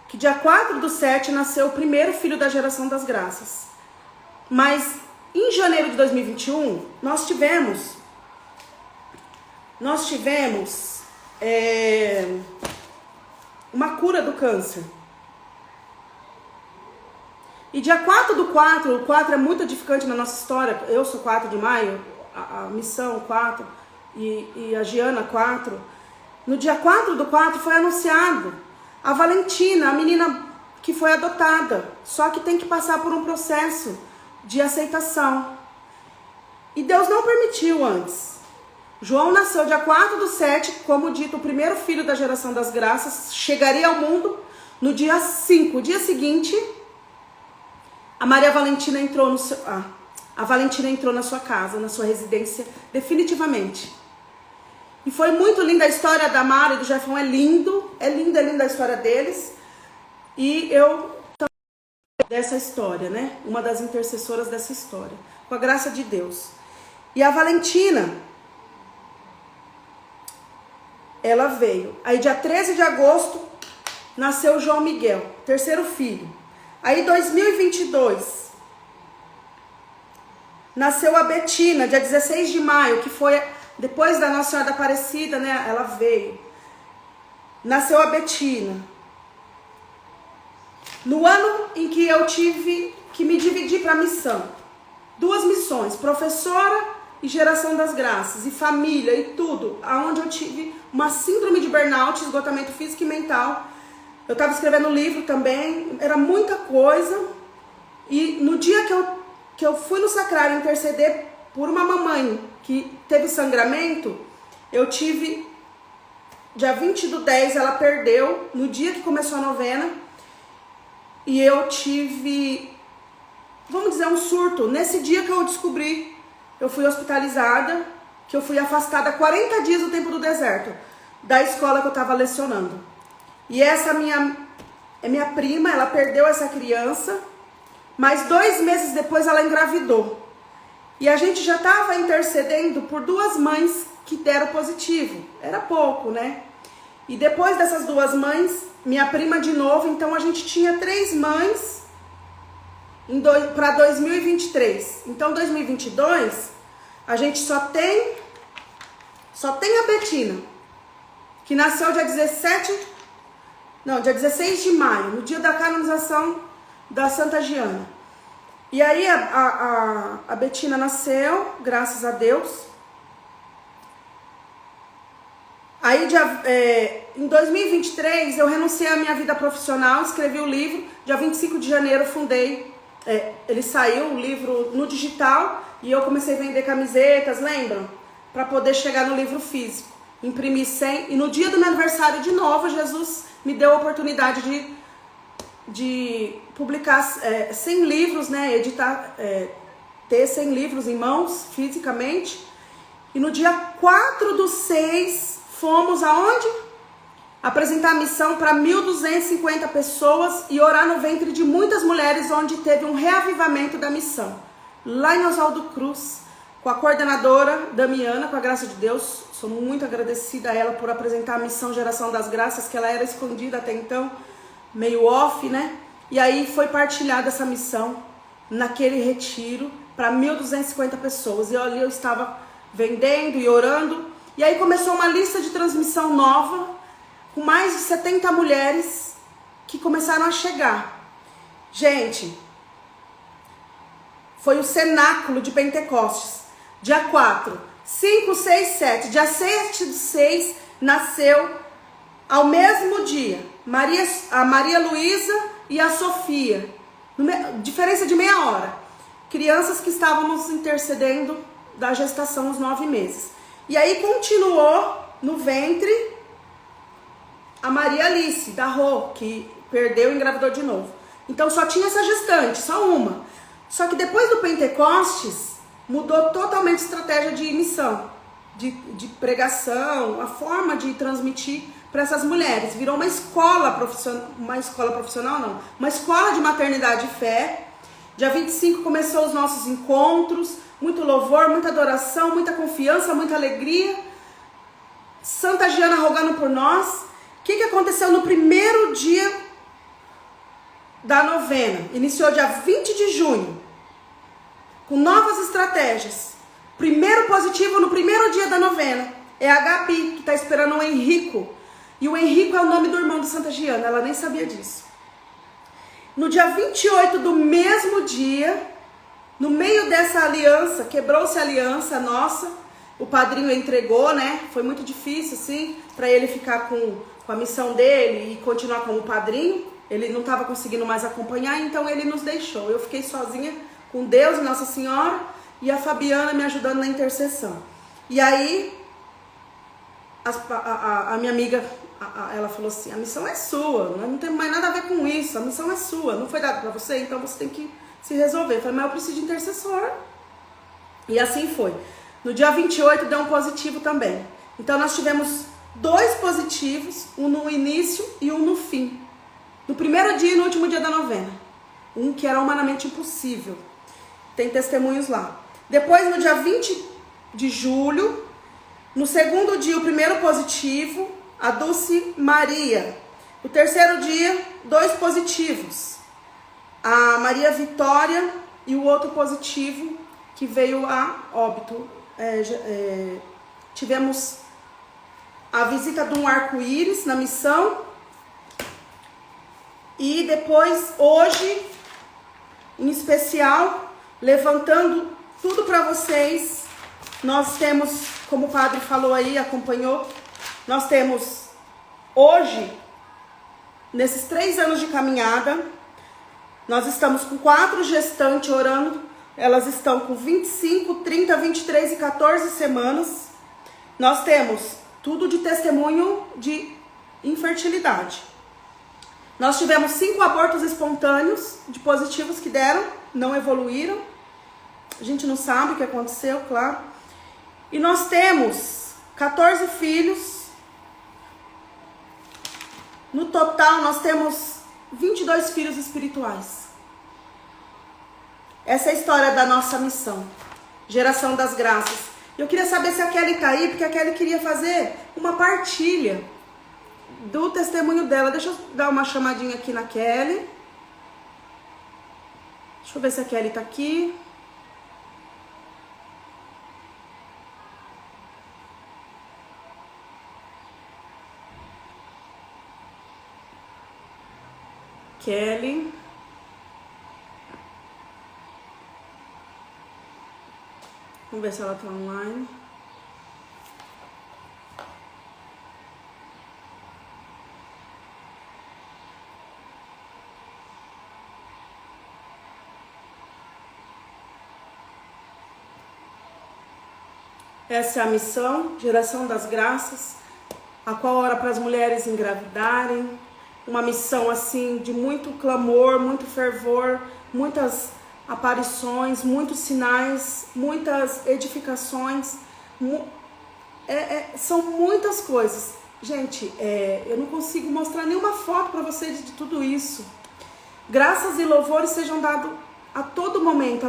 que dia 4/7 nasceu o primeiro filho da geração das graças. Mas em janeiro de 2021, nós tivemos uma cura do câncer. E dia 4/4, o 4 é muito edificante na nossa história. Eu sou 4 de maio, a missão 4 e a Giana 4. No dia 4/4 foi anunciado a Valentina, a menina que foi adotada. Só que tem que passar por um processo de aceitação. E Deus não permitiu antes. João nasceu dia 4/7, como dito, o primeiro filho da geração das graças, chegaria ao mundo no dia 5. O dia seguinte, a Valentina entrou na sua casa, na sua residência, definitivamente. E foi muito linda a história da Mara e do Jefão, é linda a história deles. E eu dessa história, né? Uma das intercessoras dessa história, com a graça de Deus. E a Valentina, ela veio. Aí dia 13 de agosto nasceu o João Miguel, terceiro filho. Aí 2022 nasceu a Betina, dia 16 de maio, que foi depois da Nossa Senhora da Aparecida, né? Ela veio. Nasceu a Betina. No ano em que eu tive que me dividir para a missão, 2 missões, professora e geração das graças, e família e tudo, aonde eu tive uma síndrome de burnout, esgotamento físico e mental. Eu estava escrevendo livro também, era muita coisa. E no dia que eu fui no sacrário interceder por uma mamãe que teve sangramento, eu tive, dia 20/10, ela perdeu, no dia que começou a novena. E eu tive, vamos dizer, um surto. Nesse dia que eu descobri, eu fui hospitalizada, que eu fui afastada 40 dias do tempo do deserto, da escola que eu estava lecionando. E essa é minha prima, ela perdeu essa criança, mas 2 meses depois ela engravidou. E a gente já estava intercedendo por 2 mães que deram positivo. Era pouco, né? E depois dessas 2 mães, minha prima de novo, então a gente tinha 3 mães para 2023. Então 2022 a gente só tem a Betina, que nasceu dia 16 de maio, no dia da canonização da Santa Giana. E aí a Betina nasceu, graças a Deus. Aí, em 2023, eu renunciei à minha vida profissional, escrevi o livro. Dia 25 de janeiro, fundei. Ele saiu, o livro, no digital. E eu comecei a vender camisetas, lembram? Para poder chegar no livro físico. Imprimi 100. E no dia do meu aniversário, de novo, Jesus me deu a oportunidade de publicar 100 livros, né? Editar, ter 100 livros em mãos, fisicamente. E no dia 4/6... fomos aonde? Apresentar a missão para 1.250 pessoas e orar no ventre de muitas mulheres, onde teve um reavivamento da missão. Lá em Oswaldo Cruz, com a coordenadora Damiana, com a graça de Deus. Sou muito agradecida a ela por apresentar a missão Geração das Graças, que ela era escondida até então, meio off, né? E aí foi partilhada essa missão naquele retiro para 1.250 pessoas. E ali eu estava vendendo e orando. E aí começou uma lista de transmissão nova, com mais de 70 mulheres que começaram a chegar. Gente, foi o cenáculo de Pentecostes. Dia 4, 5, 6, 7. Dia 7/6 nasceu, ao mesmo dia, a Maria Luísa e a Sofia. Diferença de meia hora. Crianças que estavam nos intercedendo da gestação os 9 meses. E aí continuou no ventre a Maria Alice, da Rô, que perdeu e engravidou de novo. Então só tinha essa gestante, só uma. Só que depois do Pentecostes, mudou totalmente a estratégia de missão, de pregação, a forma de transmitir para essas mulheres. Virou uma escola profissional, não, uma escola de maternidade e fé. Dia 25 começou os nossos encontros, muito louvor, muita adoração, muita confiança, muita alegria. Santa Giana rogando por nós. O que aconteceu no primeiro dia da novena? Iniciou dia 20 de junho, com novas estratégias. Primeiro positivo no primeiro dia da novena é a Gabi, que está esperando o Henrico. E o Henrico é o nome do irmão de Santa Giana, ela nem sabia disso. No dia 28 do mesmo dia, no meio dessa aliança, quebrou-se a aliança nossa, o padrinho entregou, né? Foi muito difícil, assim, para ele ficar com a missão dele e continuar como padrinho. Ele não estava conseguindo mais acompanhar, então ele nos deixou. Eu fiquei sozinha com Deus e Nossa Senhora e a Fabiana me ajudando na intercessão. E aí, a minha amiga, ela falou assim, a missão é sua, não tem mais nada a ver com isso, a missão é sua, não foi dada para você, então você tem que se resolver. Eu falei, mas eu preciso de intercessor. E assim foi. No dia 28 deu um positivo também. Então nós tivemos 2 positivos, um no início e um no fim. No primeiro dia e no último dia da novena. Um que era humanamente impossível. Tem testemunhos lá. Depois, no dia 20 de julho, no segundo dia, o primeiro positivo, a Dulce Maria. O terceiro dia, 2 positivos. A Maria Vitória e o outro positivo que veio a óbito. Tivemos a visita de um arco-íris na missão. E depois, hoje, em especial, levantando tudo para vocês, nós temos, como o padre falou aí, acompanhou, nós temos hoje, nesses 3 anos de caminhada, nós estamos com 4 gestantes orando, elas estão com 25, 30, 23 e 14 semanas. Nós temos tudo de testemunho de infertilidade. Nós tivemos 5 abortos espontâneos de positivos que deram, não evoluíram. A gente não sabe o que aconteceu, claro. E nós temos 14 filhos. No total, nós temos 22 filhos espirituais. Essa é a história da nossa missão. Geração das Graças. Eu queria saber se a Kelly tá aí, porque a Kelly queria fazer uma partilha do testemunho dela. Deixa eu dar uma chamadinha aqui na Kelly. Deixa eu ver se a Kelly tá aqui. Kelly. Vamos ver se ela tá online. Essa é a missão, Geração das Graças, a qual ora para as mulheres engravidarem. Uma missão assim de muito clamor, muito fervor, muitas aparições, muitos sinais, muitas edificações. São muitas coisas. Gente, eu não consigo mostrar nenhuma foto para vocês de tudo isso. Graças e louvores sejam dados a todo momento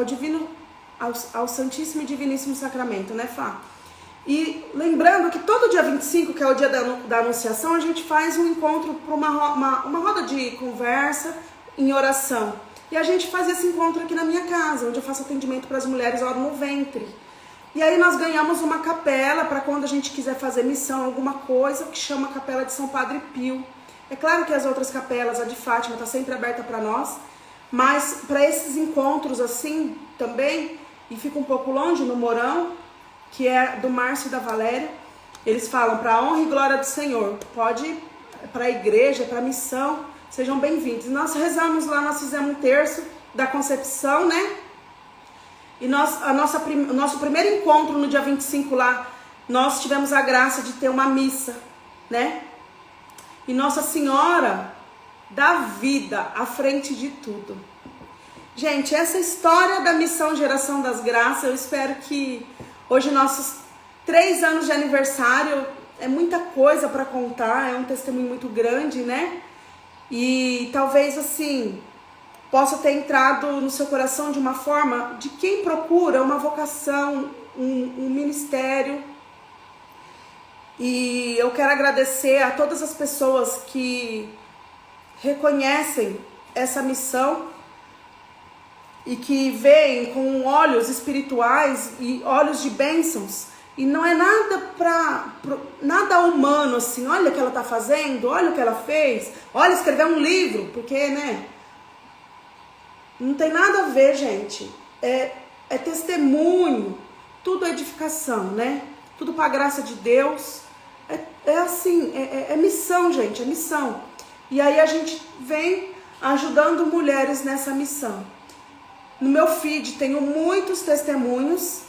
ao Santíssimo e Diviníssimo Sacramento, né, Fá? E lembrando que todo dia 25, que é o dia da Anunciação, a gente faz um encontro para uma roda de conversa em oração. E a gente faz esse encontro aqui na minha casa, onde eu faço atendimento para as mulheres, oro no ventre. E aí nós ganhamos uma capela para quando a gente quiser fazer missão, alguma coisa, que chama Capela de São Padre Pio. É claro que as outras capelas, a de Fátima, está sempre aberta para nós, mas para esses encontros assim também, e fica um pouco longe, no Morão, que é do Márcio e da Valéria, eles falam para a honra e glória do Senhor. Pode para a igreja, para a missão, sejam bem-vindos. Nós rezamos lá, nós fizemos um terço da concepção, né? E o nosso primeiro encontro no dia 25 lá, nós tivemos a graça de ter uma missa, né? E Nossa Senhora dá vida à frente de tudo. Gente, essa história da missão Geração das Graças, eu espero que hoje nossos 3 anos de aniversário, é muita coisa para contar, é um testemunho muito grande, né? E talvez assim, possa ter entrado no seu coração de uma forma de quem procura uma vocação, um ministério. E eu quero agradecer a todas as pessoas que reconhecem essa missão e que veem com olhos espirituais e olhos de bênçãos. E não é nada humano assim, olha o que ela está fazendo, olha o que ela fez, olha, escreveu um livro, porque, né? Não tem nada a ver, gente. É testemunho, tudo é edificação, né? Tudo para a graça de Deus. É assim, é missão, gente, é missão. E aí a gente vem ajudando mulheres nessa missão. No meu feed tenho muitos testemunhos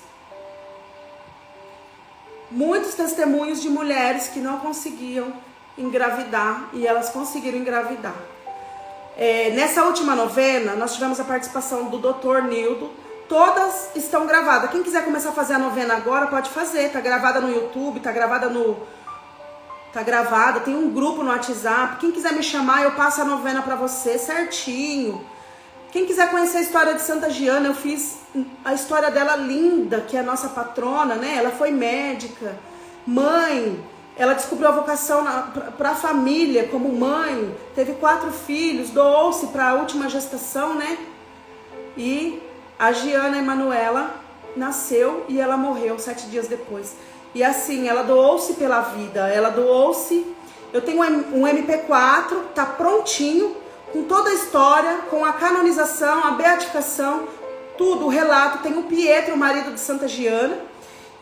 de mulheres que não conseguiam engravidar e elas conseguiram engravidar. Nessa última novena, nós tivemos a participação do Dr. Nildo. Todas estão gravadas. Quem quiser começar a fazer a novena agora, pode fazer. Tá gravada no YouTube, tá gravada, tem um grupo no WhatsApp. Quem quiser me chamar, eu passo a novena para você certinho. Quem quiser conhecer a história de Santa Giana, eu fiz a história dela linda, que é a nossa patrona, né? Ela foi médica, mãe, ela descobriu a vocação para a família como mãe, teve 4 filhos, doou-se para a última gestação, né? E a Giana Emanuela nasceu e ela morreu 7 dias depois. E assim, ela doou-se pela vida, ela doou-se. Eu tenho um MP4, tá prontinho, com toda a história, com a canonização, a beatificação, tudo, o relato. Tem o Pietro, o marido de Santa Giana.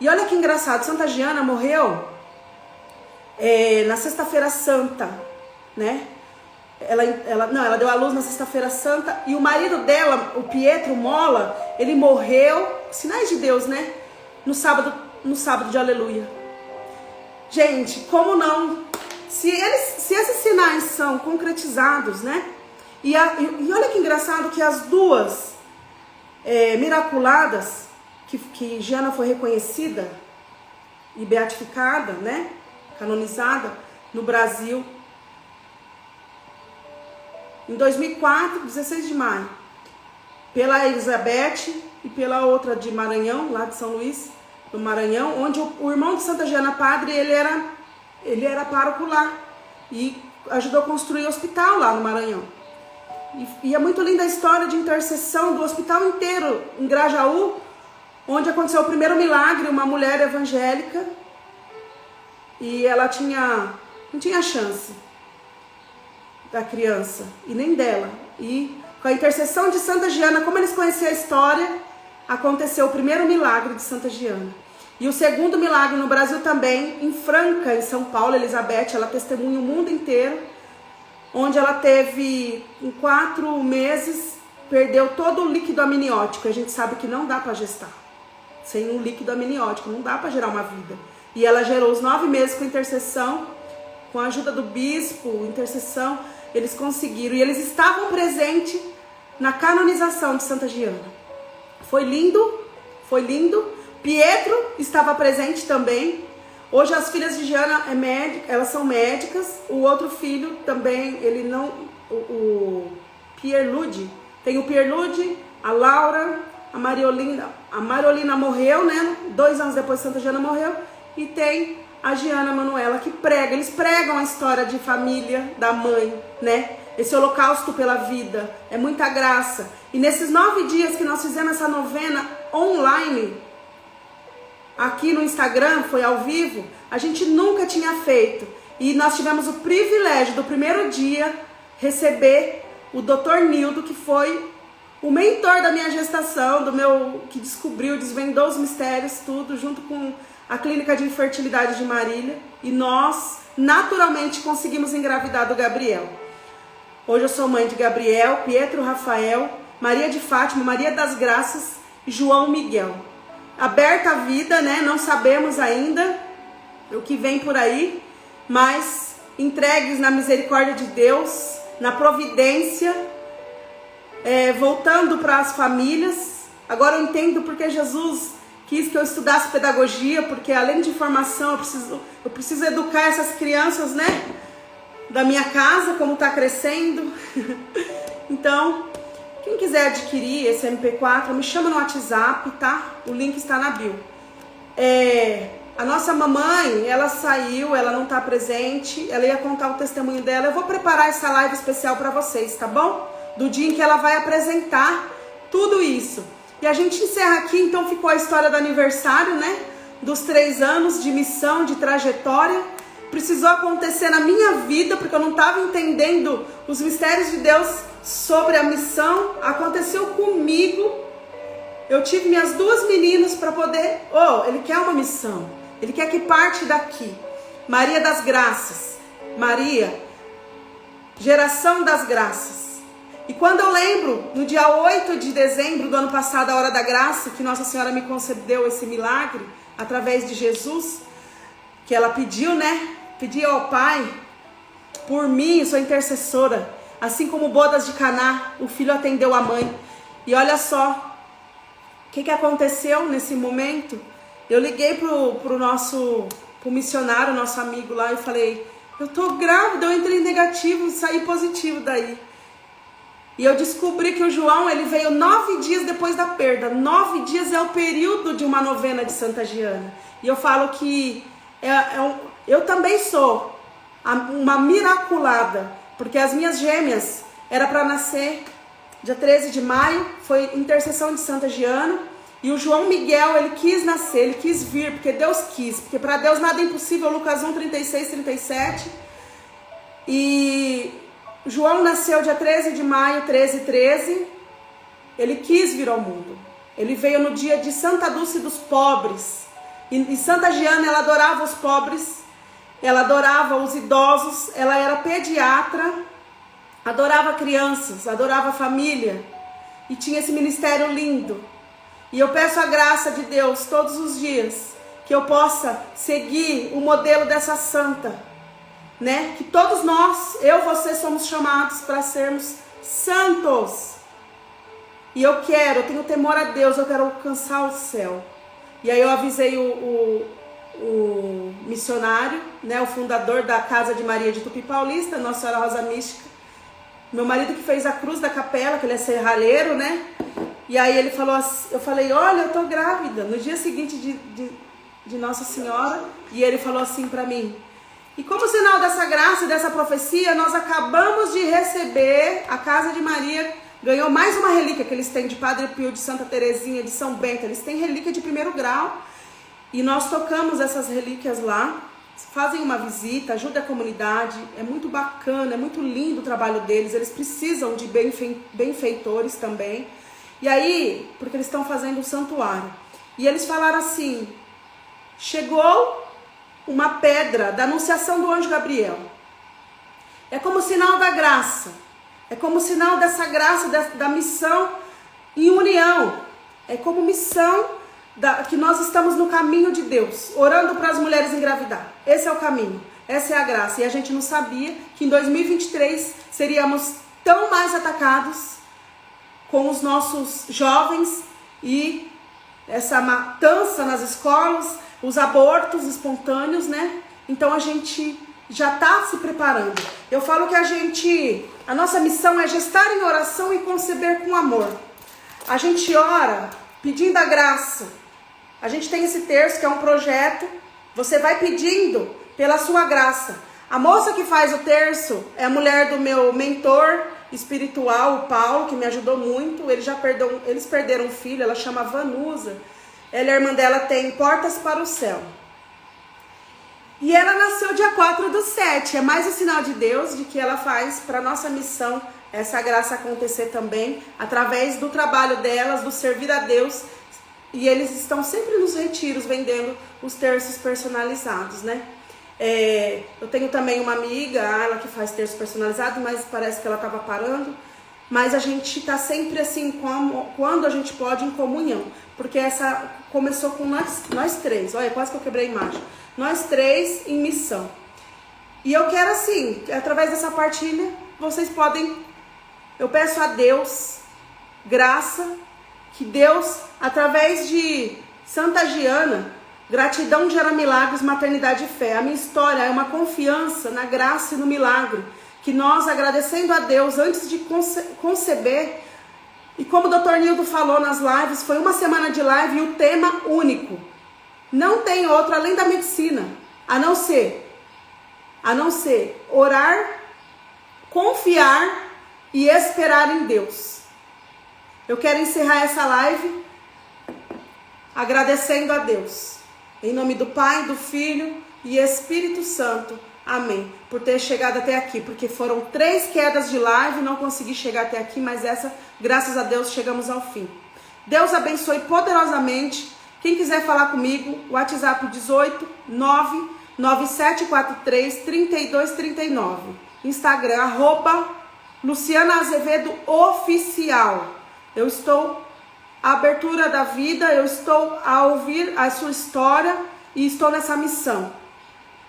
E olha que engraçado, Santa Giana morreu na Sexta-feira Santa, né? Ela deu à luz na Sexta-feira Santa. E o marido dela, o Pietro Mola, ele morreu, sinais de Deus, né? No sábado de Aleluia. Gente, como não? Se esses sinais são concretizados, né? E olha que engraçado que as duas miraculadas, que Giana foi reconhecida e beatificada, né? Canonizada no Brasil, em 2004, 16 de maio, pela Elizabeth e pela outra de Maranhão, lá de São Luís, do Maranhão, onde o irmão de Santa Giana, padre, ele era pároco lá e ajudou a construir o hospital lá no Maranhão. E é muito linda a história de intercessão do hospital inteiro em Grajaú, onde aconteceu o primeiro milagre, uma mulher evangélica, e ela não tinha chance da criança, e nem dela. E com a intercessão de Santa Giana, como eles conheciam a história, aconteceu o primeiro milagre de Santa Giana. E o segundo milagre no Brasil também, em Franca, em São Paulo, Elizabeth, ela testemunha o mundo inteiro, onde ela teve, em 4 meses, perdeu todo o líquido amniótico. A gente sabe que não dá para gestar sem um líquido amniótico, não dá para gerar uma vida. E ela gerou os 9 meses com intercessão, com a ajuda do bispo, intercessão, eles conseguiram. E eles estavam presentes na canonização de Santa Giana. Foi lindo, foi lindo. Pietro estava presente também. Hoje as filhas de Giana elas são médicas. O outro filho também, ele não... O Pierluigi. Tem o Pierluigi, a Laura, a Mariolina. A Mariolina morreu, né? 2 anos depois Santa Giana morreu. E tem a Giana Manuela que prega. Eles pregam a história de família da mãe, né? Esse holocausto pela vida. É muita graça. E nesses 9 dias que nós fizemos essa novena online, aqui no Instagram, foi ao vivo, a gente nunca tinha feito. E nós tivemos o privilégio do primeiro dia receber o Dr. Nildo, que foi o mentor da minha gestação, que descobriu, desvendou os mistérios, tudo, junto com a Clínica de Infertilidade de Marília. E nós naturalmente conseguimos engravidar do Gabriel. Hoje eu sou mãe de Gabriel, Pietro Rafael, Maria de Fátima, Maria das Graças e João Miguel. Aberta a vida, né? Não sabemos ainda o que vem por aí, mas entregues na misericórdia de Deus, na providência, voltando para as famílias. Agora eu entendo porque Jesus quis que eu estudasse pedagogia, porque além de formação eu preciso educar essas crianças, né? Da minha casa, como está crescendo. Então, quem quiser adquirir esse MP4, me chama no WhatsApp, tá? O link está na bio. A nossa mamãe, ela saiu, ela não está presente, ela ia contar o testemunho dela. Eu vou preparar essa live especial para vocês, tá bom? Do dia em que ela vai apresentar tudo isso. E a gente encerra aqui, então ficou a história do aniversário, né? Dos 3 anos de missão, de trajetória. Precisou acontecer na minha vida, porque eu não estava entendendo os mistérios de Deus sobre a missão. Aconteceu comigo. Eu tive minhas 2 meninas para poder... Ele quer uma missão. Ele quer que parte daqui. Maria das Graças. Maria, geração das graças. E quando eu lembro, no dia 8 de dezembro do ano passado, a hora da graça, que Nossa Senhora me concedeu esse milagre, através de Jesus, que ela pediu, né? Pediu ao Pai, por mim, sou intercessora. Assim como bodas de Caná, o filho atendeu a mãe. E olha só, o que aconteceu nesse momento? Eu liguei pro missionário, nosso amigo lá, e falei, eu tô grávida, eu entrei negativo e saí positivo daí. E eu descobri que o João, ele veio 9 dias depois da perda. 9 dias é o período de uma novena de Santa Giana. E eu falo que eu também sou uma miraculada, porque as minhas gêmeas era para nascer dia 13 de maio, foi intercessão de Santa Giana. E o João Miguel, ele quis nascer, ele quis vir, porque Deus quis. Porque para Deus nada é impossível, Lucas 1, 36, 37. E João nasceu dia 13 de maio, 13. Ele quis vir ao mundo. Ele veio no dia de Santa Dulce dos pobres. E Santa Giana, ela adorava os pobres, ela adorava os idosos, ela era pediatra, adorava crianças, adorava a família. E tinha esse ministério lindo. E eu peço a graça de Deus todos os dias, que eu possa seguir o modelo dessa santa, né? Que todos nós, você, somos chamados para sermos santos. E eu tenho temor a Deus, eu quero alcançar o céu. E aí eu avisei o missionário, né? O fundador da Casa de Maria de Tupi Paulista, Nossa Senhora Rosa Mística. Meu marido que fez a cruz da capela, que ele é serralheiro, né? E aí ele falou assim, eu falei, olha, eu tô grávida, no dia seguinte de Nossa Senhora. E ele falou assim para mim, e como sinal dessa graça e dessa profecia, nós acabamos de receber, a Casa de Maria ganhou mais uma relíquia que eles têm de Padre Pio, de Santa Terezinha, de São Bento. Eles têm relíquia de 1º grau. E nós tocamos essas relíquias lá, fazem uma visita, ajudam a comunidade. É muito bacana, é muito lindo o trabalho deles. Eles precisam de benfeitores também. E aí, porque eles estão fazendo um santuário. E eles falaram assim, chegou uma pedra da anunciação do anjo Gabriel. É como sinal da graça. É como sinal dessa graça, da missão em união. É como missão que nós estamos no caminho de Deus, orando para as mulheres engravidar. Esse é o caminho, essa é a graça. E a gente não sabia que em 2023 seríamos tão mais atacados com os nossos jovens e essa matança nas escolas, os abortos espontâneos, né? Então a gente já está se preparando. Eu falo que a nossa missão é gestar em oração e conceber com amor. A gente ora pedindo a graça. A gente tem esse terço que é um projeto. Você vai pedindo pela sua graça. A moça que faz o terço é a mulher do meu mentor espiritual, o Paulo, que me ajudou muito. Eles perderam um filho, ela chama Vanusa. Ela e a irmã dela tem Portas para o Céu. E ela nasceu dia 4/7. É mais um sinal de Deus, de que ela faz para a nossa missão essa graça acontecer também, através do trabalho delas, do servir a Deus. E eles estão sempre nos retiros vendendo os terços personalizados, né? Eu tenho também uma amiga, ela que faz terço personalizado, mas parece que ela estava parando. Mas a gente está sempre assim, quando a gente pode, em comunhão. Porque essa começou com nós três. Olha, quase que eu quebrei a imagem. Nós três em missão. E eu quero assim, através dessa partilha, vocês podem... Eu peço a Deus graça, que Deus, através de Santa Giana, gratidão gera milagres, maternidade e fé. A minha história é uma confiança na graça e no milagre. Que nós, agradecendo a Deus antes de conceber, e como o Dr. Nildo falou nas lives, foi uma semana de live e o tema único. Não tem outro além da medicina, a não ser orar, confiar e esperar em Deus. Eu quero encerrar essa live agradecendo a Deus. Em nome do Pai, do Filho e Espírito Santo. Amém. Por ter chegado até aqui, porque foram 3 quedas de live, não consegui chegar até aqui, mas essa, graças a Deus, chegamos ao fim. Deus abençoe poderosamente. Quem quiser falar comigo, WhatsApp 18 99743 3239. Instagram, @Luciana Azevedo Oficial. Eu estou à abertura da vida, eu estou a ouvir a sua história e estou nessa missão.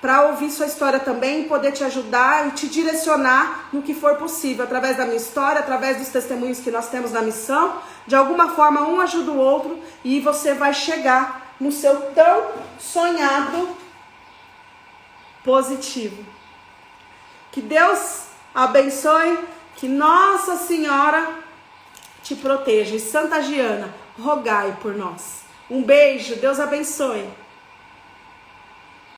Para ouvir sua história também, poder te ajudar e te direcionar no que for possível, através da minha história, através dos testemunhos que nós temos na missão. De alguma forma, um ajuda o outro e você vai chegar no seu tão sonhado positivo. Que Deus abençoe, que Nossa Senhora te proteja. E Santa Giana, rogai por nós. Um beijo, Deus abençoe.